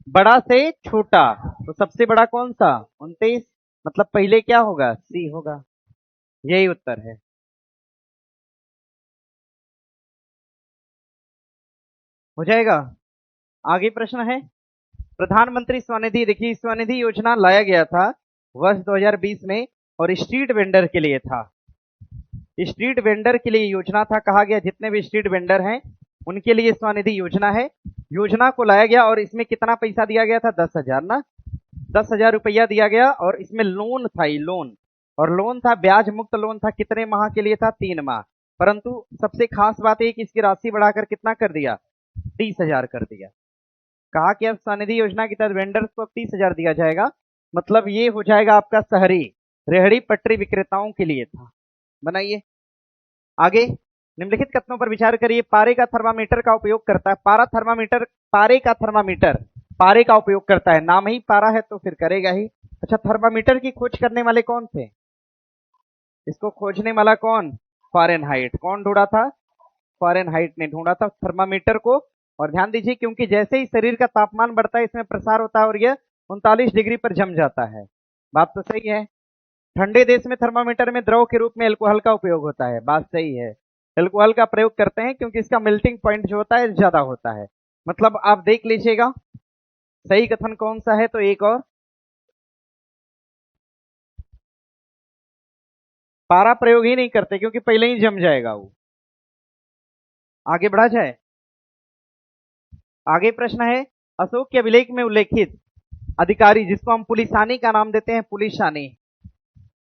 S1: बड़ा से छोटा, तो सबसे बड़ा कौन सा? 29। मतलब पहले क्या होगा? सी होगा। यही उत्तर है। हो जाएगा। आगे प्रश्न है प्रधानमंत्री स्वनिधि। देखिए स्वनिधि योजना लाया गया था वर्ष 2020 में, और स्ट्रीट वेंडर के लिए था। स्ट्रीट वेंडर के लिए योजना था। कहा गया जितने भी स्ट्रीट वेंडर हैं उनके लिए स्वनिधि योजना है। योजना को लाया गया और इसमें कितना पैसा दिया गया था? 10,000 ना। 10,000 रुपया दिया गया, और इसमें लोन था, ये लोन। और लोन था ब्याज मुक्त लोन था। कितने माह के लिए था? 3 माह। परंतु सबसे खास बात यह कि इसकी राशि बढ़ाकर कितना कर दिया? 30,000 कर दिया। कहा कि अब स्वनिधि योजना के तहत वेंडर्स को 30,000 दिया जाएगा। मतलब ये हो जाएगा आपका शहरी रेहड़ी पटरी विक्रेताओं के लिए था। बनाइए। आगे निम्नलिखित कथनों पर विचार करिए। पारे का थर्मामीटर का उपयोग करता है। पारे का थर्मामीटर पारे का उपयोग करता है। नाम ही पारा है तो फिर करेगा ही। अच्छा थर्मामीटर की खोज करने वाले कौन थे? इसको खोजने वाला कौन? फ़ारेनहाइट। कौन ढूंढा था? फ़ारेनहाइट ने ढूंढा था थर्मामीटर को। और ध्यान दीजिए क्योंकि जैसे ही शरीर का तापमान बढ़ता है इसमें प्रसार होता है और यह 39 डिग्री पर जम जाता है। बात तो सही है। ठंडे देश में थर्मामीटर में द्रव के रूप में एल्कोहल का उपयोग होता है। बात सही है। एल्कोहल का प्रयोग करते हैं क्योंकि इसका मेल्टिंग पॉइंट जो होता है ज्यादा होता है। मतलब आप देख लीजिएगा सही कथन कौन सा है। तो एक और, पारा प्रयोग ही नहीं करते क्योंकि पहले ही जम जाएगा वो। आगे बढ़ा जाए। आगे प्रश्न है अशोक के अभिलेख में उल्लेखित अधिकारी, जिसको हम पुलिसानी का नाम देते हैं, पुलिसानी।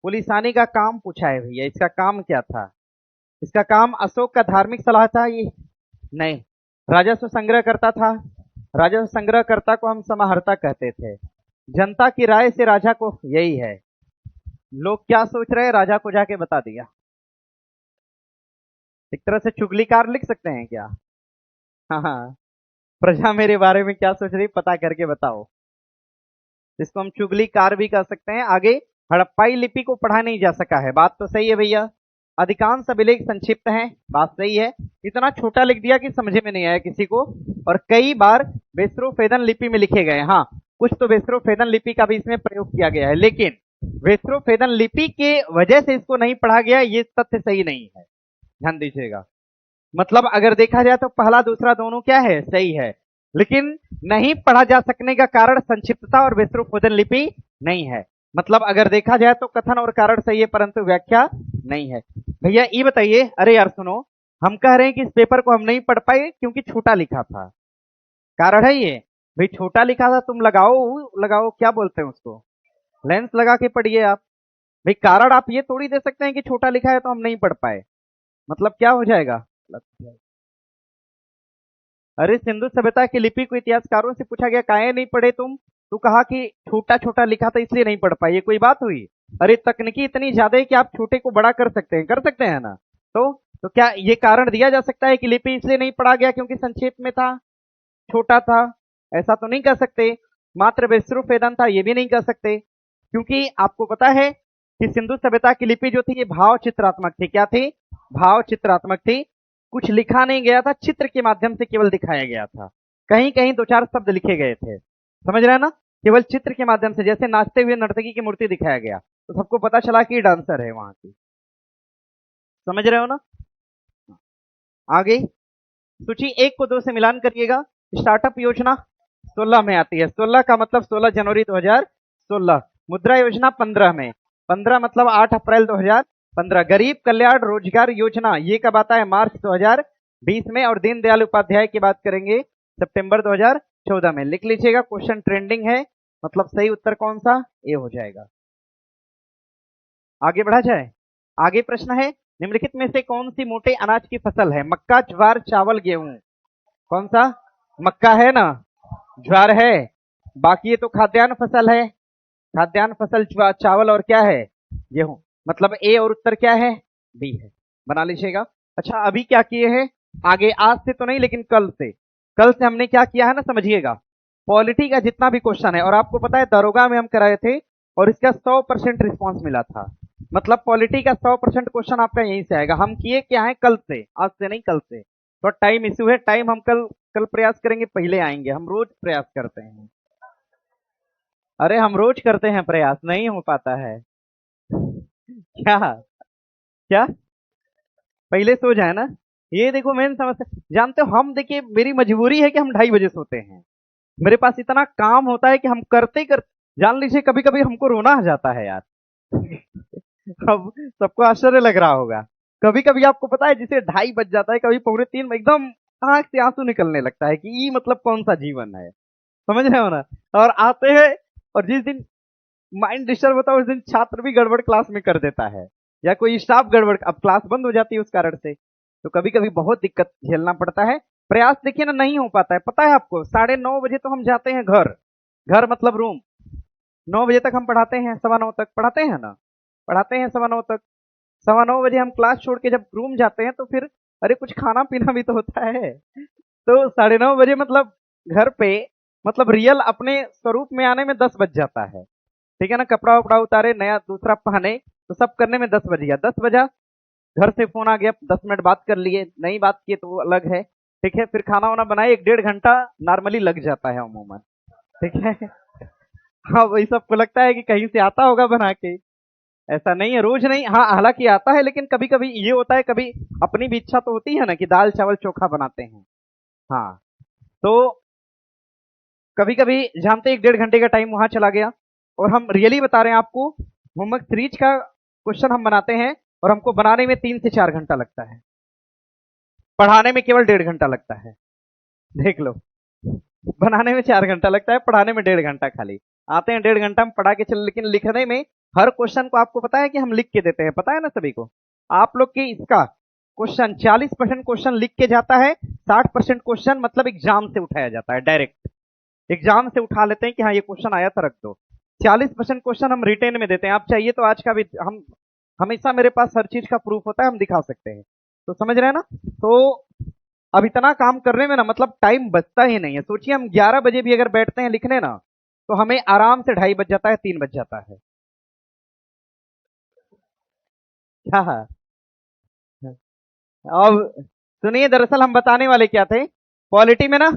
S1: पुलिसानी का काम पूछा है भैया। इसका काम क्या था? इसका काम अशोक का धार्मिक सलाह था ये? नहीं। राजस्व संग्रह करता था। राजस्व संग्रहकर्ता को हम समाहर्ता कहते थे। जनता की राय से राजा को, यही है। लोग क्या सोच रहे हैं राजा को जाके बता दिया। एक तरह से चुगलीकार लिख सकते हैं क्या? हाँ हाँ। प्रजा मेरे बारे में क्या सोच रही पता करके बताओ। इसको हम चुगलीकार भी कह सकते हैं। आगे हड़प्पाई लिपि को पढ़ा नहीं जा सका है। बात तो सही है भैया। अधिकांश अभिलेख संक्षिप्त हैं। बात सही है। इतना छोटा लिख दिया कि समझे में नहीं आया किसी को। और कई बार वेस्त्रोफेदन लिपि में लिखे गए। हाँ कुछ तो वेस्त्रोफेदन लिपि का भी इसमें प्रयोग किया गया है, लेकिन वेस्त्रोफेदन लिपि के वजह से इसको नहीं पढ़ा गया, ये तथ्य सही नहीं है। ध्यान दीजिएगा। मतलब अगर देखा जाए तो पहला दूसरा दोनों क्या है? सही है। लेकिन नहीं पढ़ा जा सकने का कारण संक्षिप्तता और वेस्त्रोफेदन लिपि नहीं है। मतलब अगर देखा जाए तो कथन और कारण सही है परंतु व्याख्या नहीं है। भैया ये बताइए, अरे यार सुनो, हम कह रहे हैं कि इस पेपर को हम नहीं पढ़ पाए क्योंकि छोटा लिखा था। कारण है ये भाई, छोटा लिखा था। तुम लगाओ लगाओ क्या बोलते हैं उसको, लेंस लगा के पढ़िए आप। भाई कारण आप ये थोड़ी दे सकते हैं कि छोटा लिखा है तो हम नहीं पढ़ पाए। मतलब क्या हो जाएगा? अरे सिंधु सभ्यता की लिपि को इतिहासकारों से पूछा गया काहे नहीं पढ़े तुम, तो कहा कि छोटा छोटा लिखा था इसलिए नहीं पढ़ पाए। ये कोई बात हुई? अरे तकनीकी इतनी ज्यादा है कि आप छोटे को बड़ा कर सकते हैं, कर सकते हैं ना। तो क्या ये कारण दिया जा सकता है कि लिपि इसलिए नहीं पढ़ा गया क्योंकि संक्षेप में था, छोटा था? ऐसा तो नहीं कह सकते। मात्र विश्रुप वेदन था, ये भी नहीं कह सकते। क्योंकि आपको पता है कि सिंधु सभ्यता की लिपि जो थी ये भाव चित्रात्मक थी। क्या थी? भाव चित्रात्मक थी। कुछ लिखा नहीं गया था, चित्र के माध्यम से केवल दिखाया गया था। कहीं कहीं दो चार शब्द लिखे गए थे। समझ रहे हैं ना? केवल चित्र के माध्यम से, जैसे नाचते हुए नर्तकी की मूर्ति दिखाया गया तो सबको पता चला कि डांसर है वहां की। समझ रहे हो ना? आगे सूची 1 को 2 से मिलान करिएगा। स्टार्टअप योजना 16 में आती है, 16 का मतलब 16 जनवरी 2016। मुद्रा योजना 15 में, 15 मतलब 8 अप्रैल 2015। गरीब कल्याण रोजगार योजना ये कब आता है? मार्च 2020 में। और दीनदयाल उपाध्याय की बात करेंगे सितंबर 2014 में। लिख लीजिएगा, क्वेश्चन ट्रेंडिंग है, मतलब सही उत्तर कौन सा? ए हो जाएगा। आगे बढ़ा जाए। आगे प्रश्न है, निम्नलिखित में से कौन सी मोटे अनाज की फसल है? मक्का, ज्वार, चावल, गेहूं। कौन सा? मक्का है ना, ज्वार है, बाकी ये तो खाद्यान्न फसल है। खाद्यान्न फसल चावल और क्या है? गेहूं। मतलब ए और उत्तर क्या है? बी है। बना लीजिएगा। अच्छा अभी क्या किए हैं? आगे आज से तो नहीं लेकिन कल से हमने क्या किया है ना, समझिएगा। पॉलिटी का जितना भी क्वेश्चन है, और आपको पता है दरोगा में हम कराए थे और इसका 100% रिस्पॉन्स मिला था। मतलब पॉलिटी का 100% क्वेश्चन आपका यहीं से आएगा। हम किए क्या है? कल से, आज से नहीं, कल से। तो टाइम इश्यू है, टाइम हम कल प्रयास करेंगे, पहले आएंगे। हम रोज प्रयास करते हैं, अरे हम रोज करते हैं प्रयास, नहीं हो पाता है। क्या क्या पहले सो जाए ना, ये देखो मेन समस्या। जानते हो हम, देखिए मेरी मजबूरी है कि हम 2:30 बजे सोते हैं। मेरे पास इतना काम होता है कि हम करते ही कर, जान लीजिए कभी कभी हमको रोना आ जाता है यार। अब सबको आश्चर्य लग रहा होगा। कभी कभी आपको पता है जिसे 2:30 बज जाता है, कभी 2:45, एकदम आंख से आंसू निकलने लगता है कि ये मतलब कौन सा जीवन है। समझ रहे हो ना? और आते हैं, और जिस दिन माइंड डिस्टर्ब होता है उस दिन छात्र भी गड़बड़ क्लास में कर देता है, या कोई स्टाफ गड़बड़, अब क्लास बंद हो जाती है उस कारण से। तो कभी कभी बहुत दिक्कत झेलना पड़ता है। प्रयास देखिए ना, नहीं हो पाता है। पता है आपको 9:30 बजे तो हम जाते हैं घर, घर मतलब रूम। 9 बजे तक हम पढ़ाते हैं, 9:15 तक पढ़ाते हैं ना, पढ़ाते हैं 9:15 तक। 9:15 बजे हम क्लास छोड़ के जब रूम जाते हैं तो फिर अरे कुछ खाना पीना भी तो होता है। तो 9:30 बजे मतलब घर पे, मतलब रियल अपने स्वरूप में आने में 10 बज जाता है। ठीक है ना? कपड़ा वपड़ा उतारे, नया दूसरा पहने, तो सब करने में 10 बज गया। 10 बजा, घर से फोन आ गया, 10 मिनट बात कर लिए, नहीं बात किए तो वो अलग है। ठीक है, फिर खाना वाना बनाए, 1-1.5 घंटा नॉर्मली लग जाता है अमूमन। ठीक है। हाँ वही सबको लगता है कि कहीं से आता होगा बना के, ऐसा नहीं है, रोज नहीं। हाँ हालांकि आता है, लेकिन कभी कभी ये होता है, कभी अपनी भी इच्छा तो होती है ना कि दाल चावल चोखा बनाते हैं। हाँ, तो कभी कभी जानते 1-1.5 घंटे का टाइम वहां चला गया। और हम रियली बता रहे हैं आपको, होमवर्क सीरीज का क्वेश्चन हम बनाते हैं और हमको बनाने में 3 से 4 घंटा लगता है, पढ़ाने में केवल 1.5 घंटा लगता है। देख लो, बनाने में 4 घंटा लगता है, पढ़ाने में 1.5 घंटा खाली। आते हैं 1.5 घंटा में पढ़ा के चले, लेकिन लिखने में हर क्वेश्चन को आपको पता है कि हम लिख के देते हैं, पता है ना सभी को। आप लोग की इसका क्वेश्चन 40% क्वेश्चन लिख के जाता है, 60% क्वेश्चन मतलब एग्जाम से उठाया जाता है, डायरेक्ट एग्जाम से उठा लेते हैं कि हाँ ये क्वेश्चन आया था, रख दो। 40% क्वेश्चन हम रिटेन में देते हैं। आप चाहिए तो आज का भी, हम हमेशा मेरे पास हर चीज का प्रूफ होता है, हम दिखा सकते हैं। तो समझ रहे हैं ना? तो अब इतना काम करने में ना मतलब टाइम बचता ही नहीं है। सोचिए हम 11 बजे भी अगर बैठते हैं लिखने ना, तो हमें आराम से 2:30 बज जाता है, 3 बज जाता है। क्या है? अब सुनिए, दरअसल हम बताने वाले क्या थे, पॉलिटी में ना,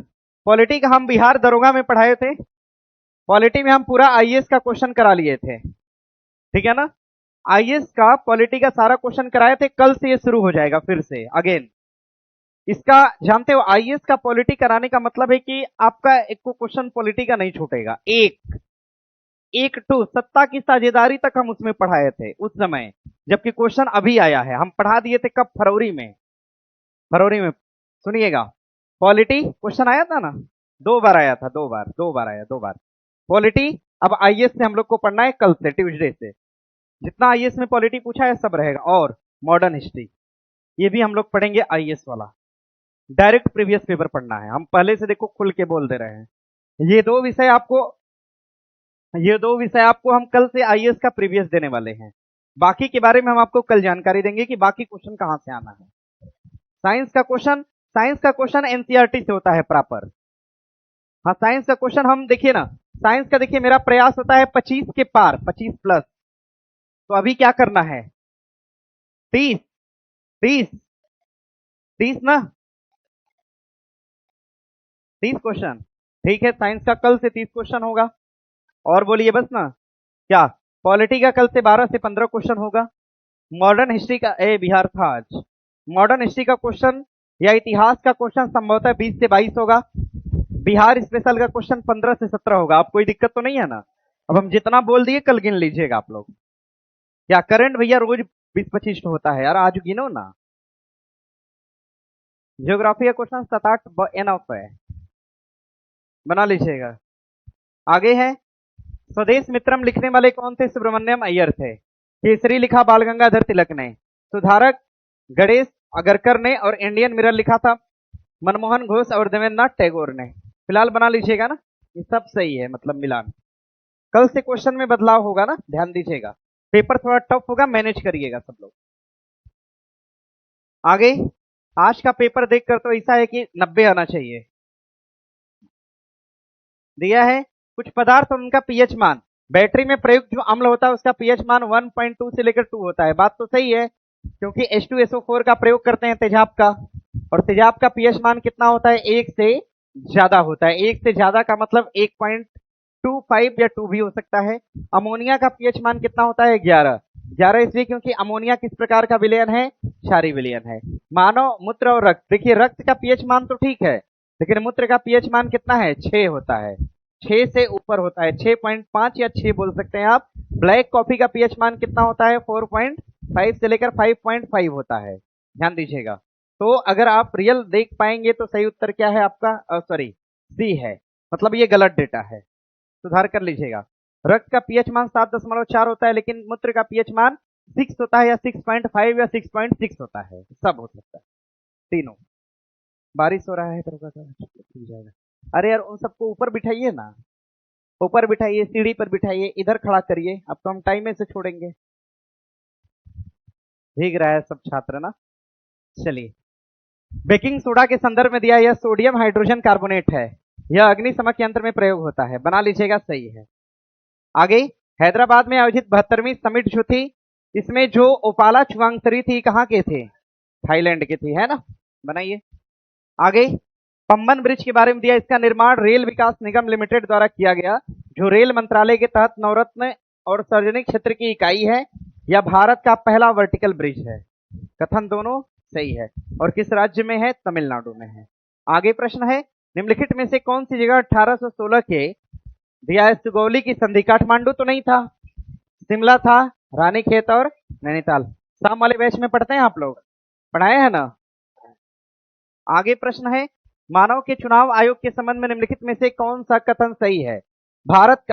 S1: पॉलिटी का हम बिहार दरोगा में पढ़ाए थे। पॉलिटी में हम पूरा आईएएस का क्वेश्चन करा लिए थे, ठीक है ना? आईएएस का पॉलिटी का सारा क्वेश्चन कराए थे, कल से ये शुरू हो जाएगा फिर से अगेन। इसका जानते हो, आईएएस का पॉलिटी कराने का मतलब है कि आपका एक को क्वेश्चन पॉलिटी का नहीं छूटेगा। एक एक टू सत्ता की साझेदारी तक हम उसमें पढ़ाए थे उस समय, जबकि क्वेश्चन अभी आया है। हम पढ़ा दिए थे कब? फरवरी में। फरवरी में सुनिएगा, पॉलिटी क्वेश्चन आया था ना, 2 बार आया था, 2 बार, 2 बार आया, 2 बार पॉलिटी। अब आईएएस से हम लोग को पढ़ना है कल से, ट्यूसडे से। जितना आईएएस में पॉलिटी पूछा है सब रहेगा, और मॉडर्न हिस्ट्री ये भी हम लोग पढ़ेंगे आईएएस वाला। डायरेक्ट प्रीवियस पेपर पढ़ना है, हम पहले से देखो खुल के बोल दे रहे हैं। ये दो विषय आपको, ये दो विषय आपको हम कल से आईएएस का प्रीवियस देने वाले हैं। बाकी के बारे में हम आपको कल जानकारी देंगे कि बाकी क्वेश्चन कहां से आना है। साइंस का क्वेश्चन, साइंस का क्वेश्चन एनसीईआरटी से होता है प्रॉपर। हाँ साइंस का क्वेश्चन हम देखिए ना, साइंस का देखिए मेरा प्रयास होता है 25 के पार, 25 प्लस। तो अभी क्या करना है? 30, 30, 30 ना, 30 क्वेश्चन। ठीक है, साइंस का कल से 30 क्वेश्चन होगा। और बोलिए बस ना। क्या पॉलिटी का कल से 12 से 15 क्वेश्चन होगा। मॉडर्न हिस्ट्री का बिहार था आज। मॉडर्न हिस्ट्री का क्वेश्चन या इतिहास का क्वेश्चन संभवतः 20 से 22 होगा। बिहार स्पेशल का क्वेश्चन 15 से 17 होगा। आप कोई दिक्कत तो नहीं है ना। अब हम जितना बोल दिए कल गिन लीजिएगा आप लोग। क्या करंट भैया रोज 20-25 होता है यार, आज गिनो ना। ज्योग्राफी का क्वेश्चन 7-8 एनफ है, बना लीजिएगा। आगे है स्वदेश मित्रम लिखने वाले कौन थे? सुब्रमण्यम अय्यर थे। केसरी लिखा बाल गंगाधर तिलक ने। सुधारक गणेश अगरकर ने। और इंडियन मिरर लिखा था मनमोहन घोष और देवेंद्रनाथ टैगोर ने। फिलहाल बना लीजिएगा ना, ये सब सही है, मतलब मिलान। कल से क्वेश्चन में बदलाव होगा ना, ध्यान दीजिएगा। पेपर थोड़ा टफ होगा, मैनेज करिएगा सब लोग। आगे आज का पेपर देखकर तो ऐसा है कि 90 आना चाहिए। दिया है कुछ पदार्थ और उनका पीएच मान। बैटरी में प्रयुक्त जो अम्ल होता है उसका पीएच मान 1.2 से लेकर 2 होता है। बात तो सही है, क्योंकि H2SO4 का प्रयोग करते हैं तेजाब का, और तेजाब का पीएच मान कितना होता है? 1 से ज्यादा होता है। 1 से ज्यादा का मतलब 1.25 या 2 भी हो सकता है। अमोनिया का पीएच मान कितना होता है? 11 इसलिए क्योंकि अमोनिया किस प्रकार का विलयन है? क्षारीय विलयन है। मानव मूत्र और रक्त, देखिए रक्त का पीएच मान तो ठीक है, लेकिन मूत्र का पीएच मान कितना है? 6 होता है। 6 से ऊपर होता है, 6.5 या 6 बोल सकते हैं आप। ब्लैक कॉफी का पीएच मान कितना होता है? 4.5 से लेकर 5.5 होता है, ध्यान दीजिएगा। तो अगर आप रियल देख पाएंगे तो सही उत्तर क्या है आपका? सॉरी, सी है, मतलब ये गलत डेटा है, सुधार कर लीजिएगा। रक्त का पीएच मान 7.4 होता है, लेकिन मूत्र का पीएच मान 6 होता है, या 6.5 या 6.6 होता है, सब हो सकता है तीनों। बारिश हो रहा है तो जाएगा। अरे यार उन सबको ऊपर बिठाइए ना, ऊपर बिठाइए, सीढ़ी पर बिठाइए, इधर खड़ा करिए। अब तो हम टाइम से छोड़ेंगे, भीग रहा है सब छात्र ना। चलिए, बेकिंग सोडा के संदर्भ में दिया, यह सोडियम हाइड्रोजन कार्बोनेट है, यह अग्निशमक यंत्र में प्रयोग होता है, बना लीजिएगा, सही है। आगे हैदराबाद में आयोजित 72वीं समिट जो थी, इसमें जो ओपाला चुवांगसरी थी कहाँ के थे? थाईलैंड के थी, है ना, बनाइए। आगे पंबन ब्रिज के बारे में दिया, इसका निर्माण रेल विकास निगम लिमिटेड द्वारा किया गया, जो रेल मंत्रालय के तहत नवरत्न और सार्वजनिक क्षेत्र की इकाई है। यह भारत का पहला वर्टिकल ब्रिज है। कथन दोनों सही है। और किस राज्य में है? तमिलनाडु में है। आगे प्रश्न है निम्नलिखित में से कौन सी जगह 1816 के दिया है सुगौली की संधि? काठमांडू तो नहीं था, शिमला था, रानीखेत और नैनीताल। शाम वाले बैच में पढ़ते हैं आप लोग, पढ़ाए हैं ना। आगे प्रश्न है मानव के चुनाव आयोग के संबंध में निम्नलिखित में से कौन सा कथन सही है? भारत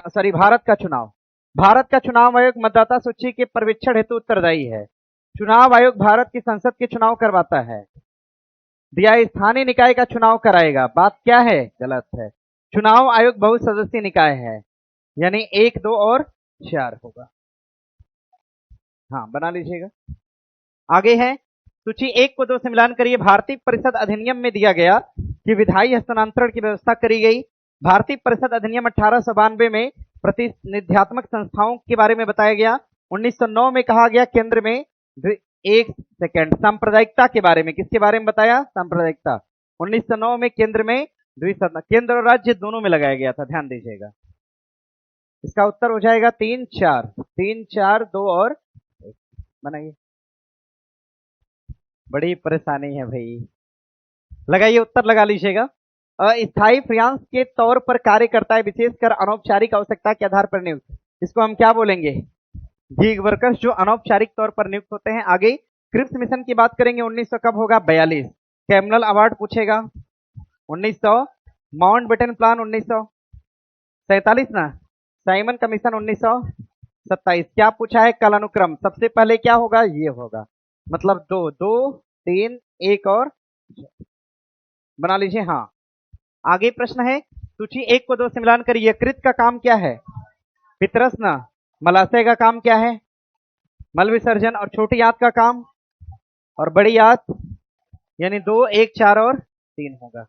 S1: का चुनाव आयोग मतदाता सूची के पर्यवेक्षण हेतु उत्तरदायी है। चुनाव आयोग भारत की संसद के चुनाव करवाता है। दिया स्थानीय निकाय का चुनाव कराएगा, बात क्या है? गलत है। चुनाव आयोग बहुसदस्यीय निकाय है, यानी 1, 2 और 4 होगा। हाँ, बना लीजिएगा। आगे है सूची 1 को 2 से मिलान करिए। भारतीय परिषद अधिनियम में दिया गया कि विधायी हस्तांतरण की व्यवस्था करी गई। भारतीय परिषद अधिनियम 1892 में प्रतिनिध्यात्मक संस्थाओं के बारे में बताया गया। 1909 में कहा गया केंद्र में एक सेकेंड सांप्रदायिकता के बारे में, किसके बारे में बताया? सांप्रदायिकता। 1909 में केंद्र में द्विसत्ता, केंद्र और राज्य दोनों में लगाया गया था, ध्यान दीजिएगा। इसका उत्तर हो जाएगा 3, 4, 3, 4, 2 और 1। बनाइए, बड़ी परेशानी है भाई, लगाइए, उत्तर लगा लीजिएगा। अस्थायी फ्रीलांस के तौर पर कार्य करता है, विशेषकर अनौपचारिक आवश्यकता के आधार पर नियुक्त, इसको हम क्या बोलेंगे? गिग वर्कर्स, जो अनौपचारिक तौर पर नियुक्त होते हैं। आगे क्रिप्स मिशन की बात करेंगे, 1900 कब होगा? 42। कैमरल अवार्ड पूछेगा 1900। माउंटबेटन प्लान 1947 ना। Simon commission 1927। क्या पूछा है? कालानुक्रम, सबसे पहले क्या होगा? ये होगा, मतलब 2, 2, 3, 1 और बना लीजिए। हाँ, आगे प्रश्न है सूची 1 को 2 से मिलान करिए। कृत का काम क्या है? पितरस ना। मलाशय का काम क्या है? मल विसर्जन। और छोटी आंत का काम और बड़ी आंत, यानी 2, 1, 4 और 3 होगा।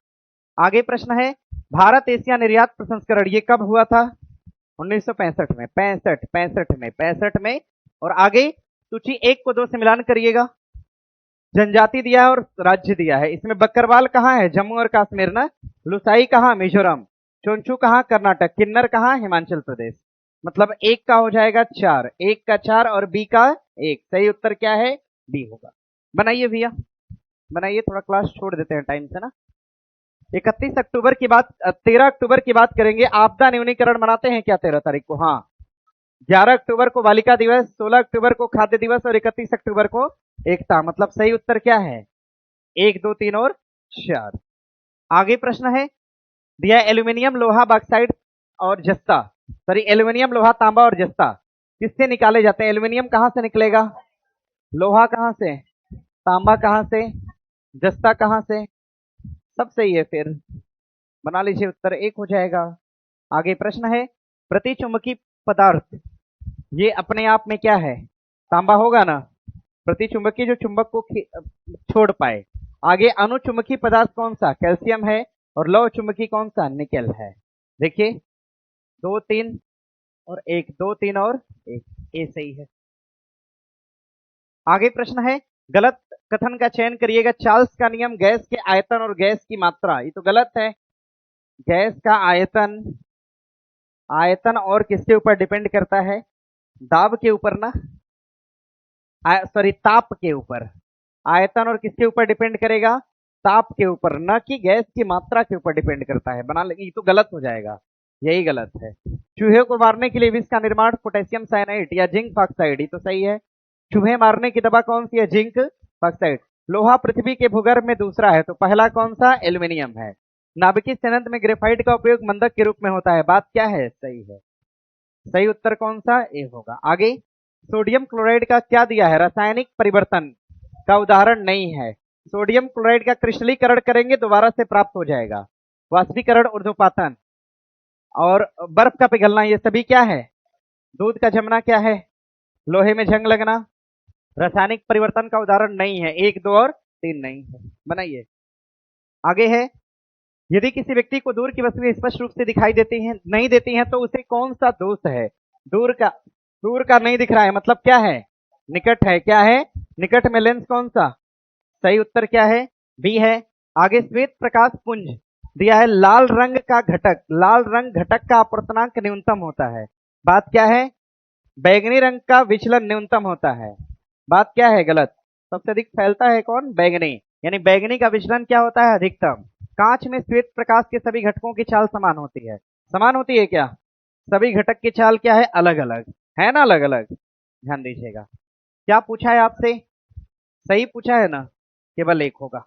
S1: आगे प्रश्न है भारत एशिया निर्यात प्रसंस्करण, ये कब हुआ था? 1965 में। 65 में। और आगे सूची 1 को 2 से मिलान करिएगा। जनजाति दिया है और राज्य दिया है, इसमें बकरवाल कहाँ है? जम्मू और कश्मीर ना। लुसाई कहाँ? मिजोरम। चोंचू कहाँ? कर्नाटक। किन्नर कहाँ? हिमाचल प्रदेश। मतलब एक का हो जाएगा 4, एक का 4 और बी का 1। सही उत्तर क्या है? बी होगा। बनाइए भैया, बनाइए, थोड़ा क्लास छोड़ देते हैं टाइम से ना। 31 अक्टूबर की बात 13 अक्टूबर की बात करेंगे। आपदा न्यूनीकरण मनाते हैं क्या 13 तारीख को? हाँ। 11 अक्टूबर को बालिका दिवस, 16 अक्टूबर को खाद्य दिवस और 31 अक्टूबर को एकता। मतलब सही उत्तर क्या है? 1, 2, 3 और 4। आगे प्रश्न है, दिया एल्यूमिनियम, लोहा, बॉक्साइट और जस्ता, सॉरी एल्यूमिनियम, लोहा, तांबा और जस्ता किससे निकाले जाते हैं? एल्यूमिनियम कहां से निकलेगा? लोहा कहां से? तांबा कहां से? जस्ता कहां से? सब सही है, फिर बना लीजिए, उत्तर 1 हो जाएगा। आगे प्रश्न है, प्रतिचुंबकी पदार्थ ये अपने आप में क्या है? तांबा होगा ना, प्रतिचुंबकी जो चुंबक को छोड़ पाए। आगे अनुचुंबकी पदार्थ कौन सा? कैल्शियम है। और लौह चुंबकी कौन सा? निकेल है। देखिए 2, 3 और 1, 2, 3 और 1, ए सही है। आगे प्रश्न है, गलत कथन का चयन करिएगा। चार्ल्स का नियम गैस के आयतन और गैस की मात्रा, ये तो गलत है। गैस का आयतन, आयतन और किसके ऊपर डिपेंड करता है? दाब के ऊपर ना, सॉरी ताप के ऊपर। आयतन और किसके ऊपर डिपेंड करेगा? ताप के ऊपर, न कि गैस की मात्रा के ऊपर डिपेंड करता है। बना लेंगे, ये तो गलत हो जाएगा, यही गलत है। चूहे को मारने के लिए विष का निर्माण पोटेशियम साइनाइड या जिंक ऑक्साइड, ये तो सही है। चूहे मारने की दवा कौन सी है? Zinc oxide. लोहा पृथ्वी के भूगर्भ में दूसरा है, तो पहला कौन सा? एल्यूमिनियम है। नाभिकीय संयंत्र में ग्रेफाइट का उपयोग मंदक के रूप में होता है, बात क्या है? सही है। सही उत्तर कौन सा? ए होगा। आगे, सोडियम क्लोराइड का क्या दिया है? रासायनिक परिवर्तन का उदाहरण नहीं है। सोडियम क्लोराइड का क्रिस्टलीकरण करेंगे दोबारा से प्राप्त हो जाएगा। वाष्पीकरण, ऊर्ध्वपातन और बर्फ का पिघलना, ये सभी क्या है? दूध का जमना क्या है? लोहे में जंग लगना। रासायनिक परिवर्तन का उदाहरण नहीं है, 1, 2 और 3 नहीं है। बनाइए। आगे है, यदि किसी व्यक्ति को दूर की वस्तुएं स्पष्ट रूप से दिखाई देती हैं, नहीं देती हैं, तो उसे कौन सा दोष है? दूर का नहीं दिख रहा है, मतलब क्या है? निकट है। क्या है? निकट में लेंस कौन सा? सही उत्तर क्या है? बी है। आगे, श्वेत प्रकाश पुंज दिया है, लाल रंग का घटक, लाल रंग घटक का अपवर्तनांक न्यूनतम होता है, बात क्या है? बैगनी रंग का विचलन न्यूनतम होता है, बात क्या है? गलत। सबसे अधिक फैलता है कौन? बैगनी, यानी बैगनी का विचलन क्या होता है? अधिकतम। कांच में श्वेत प्रकाश के सभी घटकों की चाल समान होती है, समान होती है क्या? सभी घटक की चाल क्या है? अलग अलग है ना, अलग अलग। ध्यान दीजिएगा। क्या पूछा है आपसे? सही पूछा है ना, केवल 1 होगा।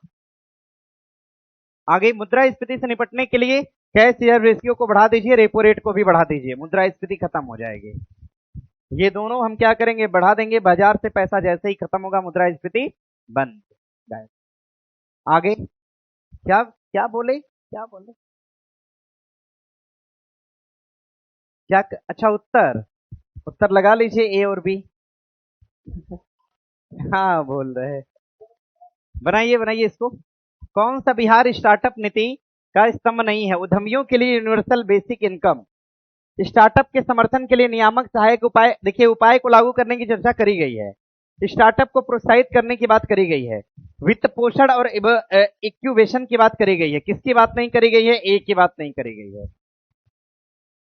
S1: आगे, मुद्रास्फीति से निपटने के लिए कैश रिजर्व रेशियो को बढ़ा दीजिए, रेपो रेट को भी बढ़ा दीजिए, मुद्रास्फीति खत्म हो जाएगी। ये दोनों हम क्या करेंगे? बढ़ा देंगे। बाजार से पैसा जैसे ही खत्म होगा, मुद्रास्फीति बंद। आगे क्या क्या बोले? क्या बोले? क्या? अच्छा, उत्तर उत्तर लगा लीजिए, ए और बी। हाँ बोल रहे हैं। बनाइए बनाइए इसको। कौन सा बिहार स्टार्टअप नीति का स्तंभ नहीं है? उद्यमियों के लिए यूनिवर्सल बेसिक इनकम, स्टार्टअप के समर्थन के लिए नियामक सहायक उपाय। देखिए, उपाय को लागू करने की चर्चा करी गई है, स्टार्टअप को प्रोत्साहित करने की बात करी गई है, वित्त पोषण और इक्यूबेशन की बात करी गई है। किसकी बात नहीं करी गई है? ए की बात नहीं करी गई है।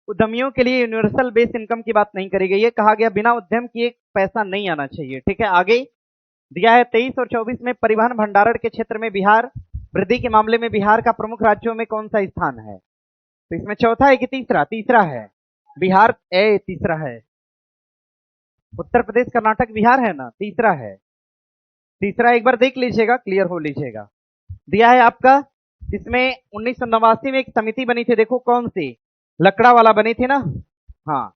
S1: उद्यमियों के लिए यूनिवर्सल बेस इनकम की बात नहीं करी गई है। कहा गया बिना उद्यम किए पैसा नहीं आना चाहिए। ठीक है। आगे दिया है 23 और 24 में परिवहन भंडारण के क्षेत्र में बिहार वृद्धि के मामले में बिहार का प्रमुख राज्यों में कौन सा स्थान है? तो इसमें चौथा है कि तीसरा? तीसरा है। बिहार तीसरा है। उत्तर प्रदेश, कर्नाटक, बिहार है ना, तीसरा है। तीसरा एक बार देख लीजिएगा, क्लियर हो लीजिएगा। दिया है आपका, इसमें 1989 में एक समिति बनी थी, देखो कौन सी? लकड़ा वाला बनी थी ना, हाँ।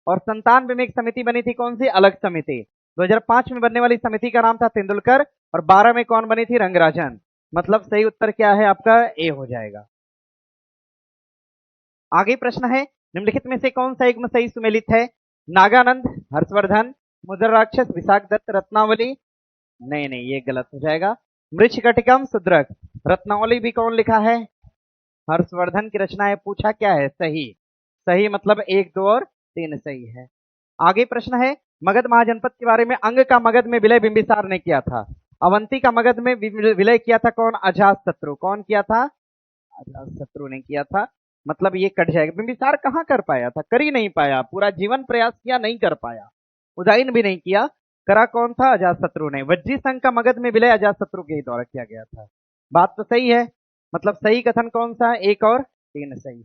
S1: और 97 में एक समिति बनी थी, कौन सी? अलग समिति। 2005 में बनने वाली समिति का नाम था तेंदुलकर, और 12 में कौन बनी थी? रंगराजन। मतलब सही उत्तर क्या है आपका? ए हो जाएगा। आगे प्रश्न है, निम्नलिखित में से कौन सा एक में सही सुमेलित है? नागानंद, हर्षवर्धन, मुद्राराक्षस, विशाखदत्त, रत्नावली। नहीं नहीं, ये गलत हो जाएगा। मृच्छकटिकम, सुद्रक। रत्नावली भी कौन लिखा है? हर्षवर्धन की रचना है। पूछा क्या है? सही। सही मतलब 1, 2 और 3 सही है। आगे प्रश्न है, मगध महाजनपद के बारे में, अंग का मगध में विलय बिंबिसार ने किया था, अवंती का मगध में विलय किया था कौन? अजातशत्रु। कौन किया था? अजातशत्रु ने किया था। मतलब ये कट जाएगा। बिंबिसार कहाँ कर पाया था? कर ही नहीं पाया, पूरा जीवन प्रयास किया, नहीं कर पाया। उदयन भी नहीं किया। करा कौन था? अजातशत्रु ने। वज्जी संघ का मगध में विलय अजातशत्रु के द्वारा किया गया था। बात तो सही है। मतलब सही कथन कौन सा है? 1 और 3 सही।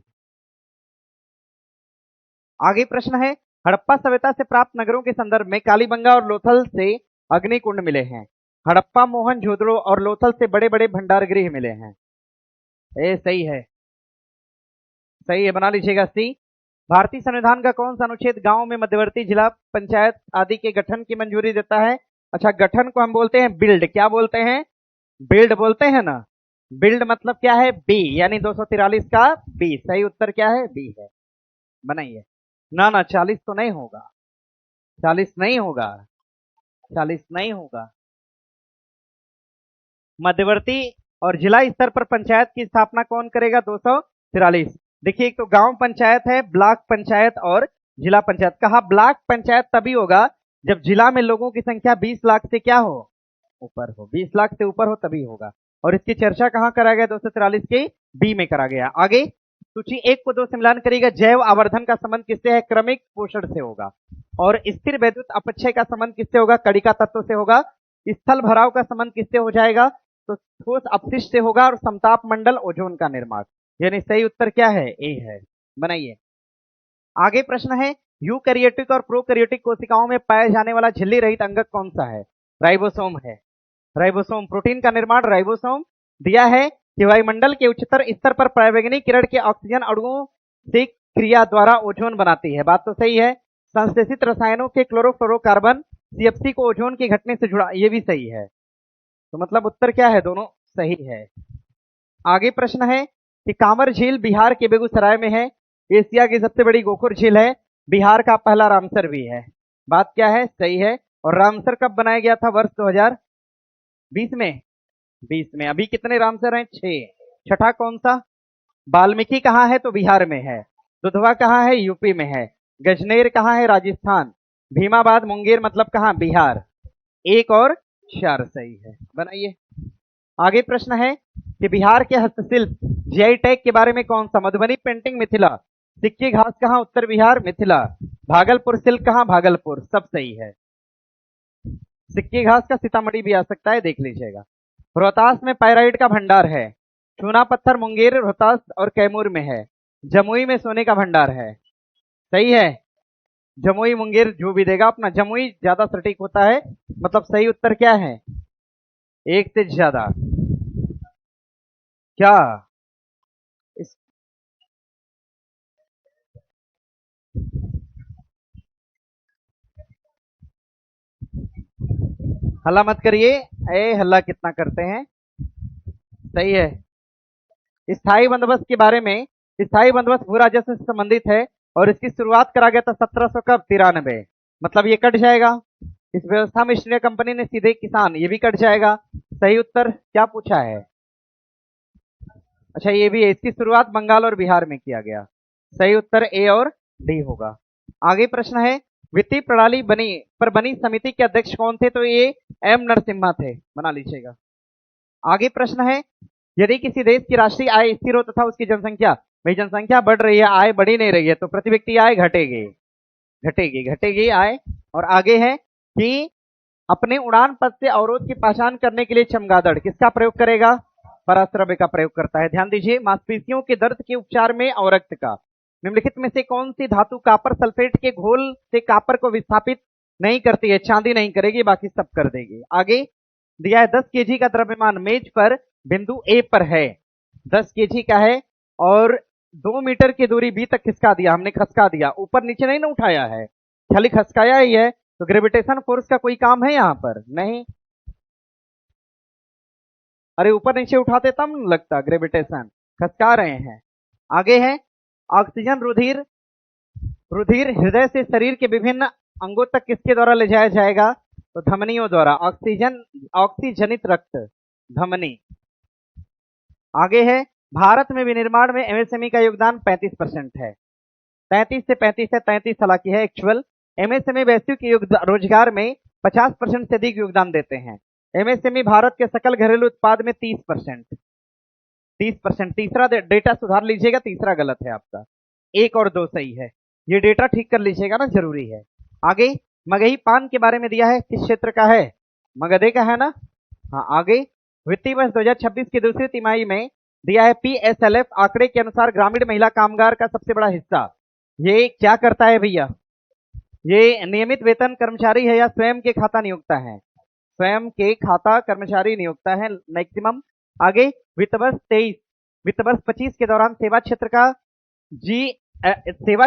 S1: आगे प्रश्न है, हड़प्पा सभ्यता से प्राप्त नगरों के संदर्भ में कालीबंगा और लोथल से अग्निकुंड मिले हैं। हड़प्पा, मोहनजोदड़ो और लोथल से बड़े बड़े भंडार गृह मिले हैं। ये सही है, सही है, बना लीजिएगा सी। भारतीय संविधान का कौन सा अनुच्छेद गांव में मध्यवर्ती जिला पंचायत आदि के गठन की मंजूरी देता है? अच्छा, गठन को हम बोलते हैं बिल्ड। क्या बोलते हैं? बिल्ड बोलते हैं ना। बिल्ड मतलब क्या है? बी, यानी 243 का बी। सही उत्तर क्या है? बी है। बनाइए। ना ना, 40 तो नहीं होगा, 40 नहीं होगा, 40 नहीं होगा। मध्यवर्ती और जिला स्तर पर पंचायत की स्थापना कौन करेगा? 243। देखिए, एक तो गांव पंचायत है, ब्लॉक पंचायत और जिला पंचायत। कहा ब्लॉक पंचायत तभी होगा जब जिला में लोगों की संख्या 20 लाख से क्या हो? ऊपर हो। 20 लाख से ऊपर हो तभी होगा। और इसकी चर्चा कहां करा गया? 243 के बी में करा गया। आगे सूची 1 को 2 से मिलान करिएगा। जैव आवर्धन का संबंध किससे है? क्रमिक पोषण से होगा। और स्थिर वैद्युत अपक्षय का संबंध किससे होगा? कणिका तत्व से होगा। स्थल भराव का संबंध किससे हो जाएगा? तो ठोस अपशिष्ट से होगा। और समताप मंडल ओजोन का निर्माण। यानी सही उत्तर क्या है? ए है। बनाइए। आगे प्रश्न है, यूकैरियोटिक और प्रोकैरियोटिक कोशिकाओं में पाया जाने वाला झिल्ली रहित अंगक कौन सा है? राइबोसोम है। राइबोसोम। प्रोटीन का निर्माण राइबोसोम। दिया है कि वायुमंडल के उच्चतर स्तर पर परावैंगनी किरण के ऑक्सीजन अणुओं से क्रिया द्वारा ओजोन बनाती है। बात तो सही है। संश्लेषित रसायनों के क्लोरोफ्लोरोकार्बन सीएफसी को ओजोन के घटने से जुड़ा, ये भी सही है। तो मतलब उत्तर क्या है? दोनों सही है। आगे प्रश्न है कि कांवर झील बिहार के बेगूसराय में है। एशिया की सबसे बड़ी गोखुर झील है। बिहार का पहला रामसर भी है। बात क्या है? सही है। और रामसर कब बनाया गया था? वर्ष 2020 में। 20 में। अभी कितने रामसर हैं? 6। छठा कौन सा? वाल्मीकि कहाँ है? तो बिहार में है। दुधवा कहाँ है? यूपी में है। गजनेर कहाँ है? राजस्थान। भीमाबाद मुंगेर मतलब कहाँ? बिहार। 1 और 4 सही है। बनाइए। आगे प्रश्न है कि बिहार के हस्तशिल्प जीआई टैग के बारे में कौन सा? मधुबनी पेंटिंग मिथिला। सिक्की घास कहाँ? उत्तर बिहार मिथिला। भागलपुर सिल्क कहाँ? भागलपुर। सब सही है। सिक्की घास का सीतामढ़ी भी आ सकता है, देख लीजिएगा। रोहतास में पायराइट का भंडार है। चूना पत्थर मुंगेर, रोहतास और कैमूर में है। जमुई में सोने का भंडार है। सही है। जमुई मुंगेर जो भी देगा अपना, जमुई ज्यादा सटीक होता है। मतलब सही उत्तर क्या है? 1 से ज्यादा। क्या इस हल्ला मत करिए। ए हल्ला कितना करते हैं। सही है। स्थायी बंदोबस्त के बारे में, स्थायी बंदोबस्त भू राजस्व से संबंधित है और इसकी शुरुआत करा गया था 1700 कब? 93। मतलब ये कट जाएगा। इस व्यवस्था में ईस्ट इंडिया कंपनी ने सीधे किसान, ये भी कट जाएगा। सही उत्तर क्या पूछा है? अच्छा, ये भी है। इसकी शुरुआत बंगाल और बिहार में किया गया। सही उत्तर ए और डी होगा। आगे प्रश्न है, वित्तीय प्रणाली बनी समिति के अध्यक्ष कौन थे? तो ये एम नरसिम्हा थे। बना लीजिएगा। आगे प्रश्न है, यदि किसी देश की राष्ट्रीय आय स्थिर हो तथा उसकी जनसंख्या, भाई जनसंख्या बढ़ रही है, आय बढ़ी नहीं रही है, तो प्रति व्यक्ति आय घटेगी। घटेगी घटेगी आय। और आगे है कि अपने उड़ान पथ से अवरोध की पहचान करने के लिए चमगादड़ किसका प्रयोग करेगा? पराश्रव्य का प्रयोग करता है। ध्यान दीजिए, मांसपेशियों के दर्द के उपचार में अवरक्त का निम्नलिखित में से कौन सी धातु कापर सल्फेट के घोल से कापर को विस्थापित नहीं करती है? चांदी नहीं करेगी, बाकी सब कर देगी। आगे दिया है 10 केजी का द्रव्यमान मेज पर बिंदु ए पर है। 10 केजी का है और 2 मीटर की दूरी बी तक खिसका दिया हमने, खसका दिया। ऊपर नीचे नहीं ना उठाया है, खाली खसकाया ही है। तो ग्रेविटेशन फोर्स का कोई काम है यहां पर? नहीं। अरे ऊपर नीचे उठाते तब न लगता ग्रेविटेशन, खसका रहे हैं। आगे है, ऑक्सीजन रुधिर रुधिर हृदय से शरीर के विभिन्न अंगों तक किसके द्वारा ले जाया जाएगा? तो धमनियों द्वारा। ऑक्सीजनित रक्त, धमनी। आगे है, भारत में विनिर्माण में एमएसएमई का योगदान 35% है। 33 से 35 है, 33 हालांकि है एक्चुअल। एमएसएमई वैश्विक रोजगार में 50% से अधिक योगदान देते हैं। एमएसएमई भारत के सकल घरेलू उत्पाद में 30%। 30%। तीसरा डेटा सुधार लीजिएगा, तीसरा गलत है आपका, 1 और 2 सही है। ये डेटा ठीक कर लीजिएगा ना, जरूरी है। आगे मगही पान के बारे में दिया है, किस क्षेत्र का है? मगधे का है ना। हाँ, आगे वित्तीय वर्ष 2026 की दूसरी तिमाही में दिया है PSLF आंकड़े के अनुसार ग्रामीण महिला कामगार का सबसे बड़ा हिस्सा ये क्या करता है भैया? ये नियमित वेतन कर्मचारी है या स्वयं के खाता नियोक्ता है? स्वयं के खाता कर्मचारी नियोक्ता है मैक्सिमम। आगे वित्त वर्ष 23 वित्त वर्ष 25 के दौरान सेवा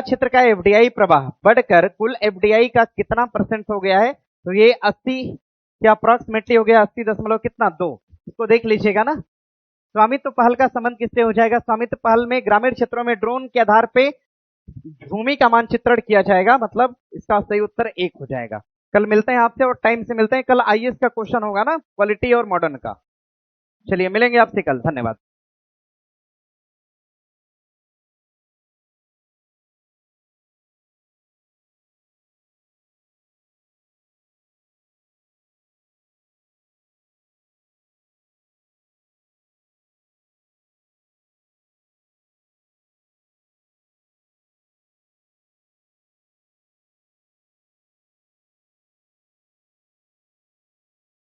S1: क्षेत्र का FDI प्रवाह बढ़कर कुल FDI का कितना % हो गया है? तो ये 80 के अप्रोक्सीमेटली हो गया, 80 दशमलव कितना 2। इसको देख लीजिएगा ना। स्वामित्व पहल का संबंध किससे हो जाएगा? स्वामित्व पहल में ग्रामीण क्षेत्रों में ड्रोन के आधार पे भूमि का मानचित्रण किया जाएगा, मतलब इसका सही उत्तर 1 हो जाएगा। कल मिलते हैं आपसे और टाइम से मिलते हैं। कल IAS का क्वेश्चन होगा ना, क्वालिटी और मॉडर्न का। चलिए मिलेंगे आपसे कल, धन्यवाद।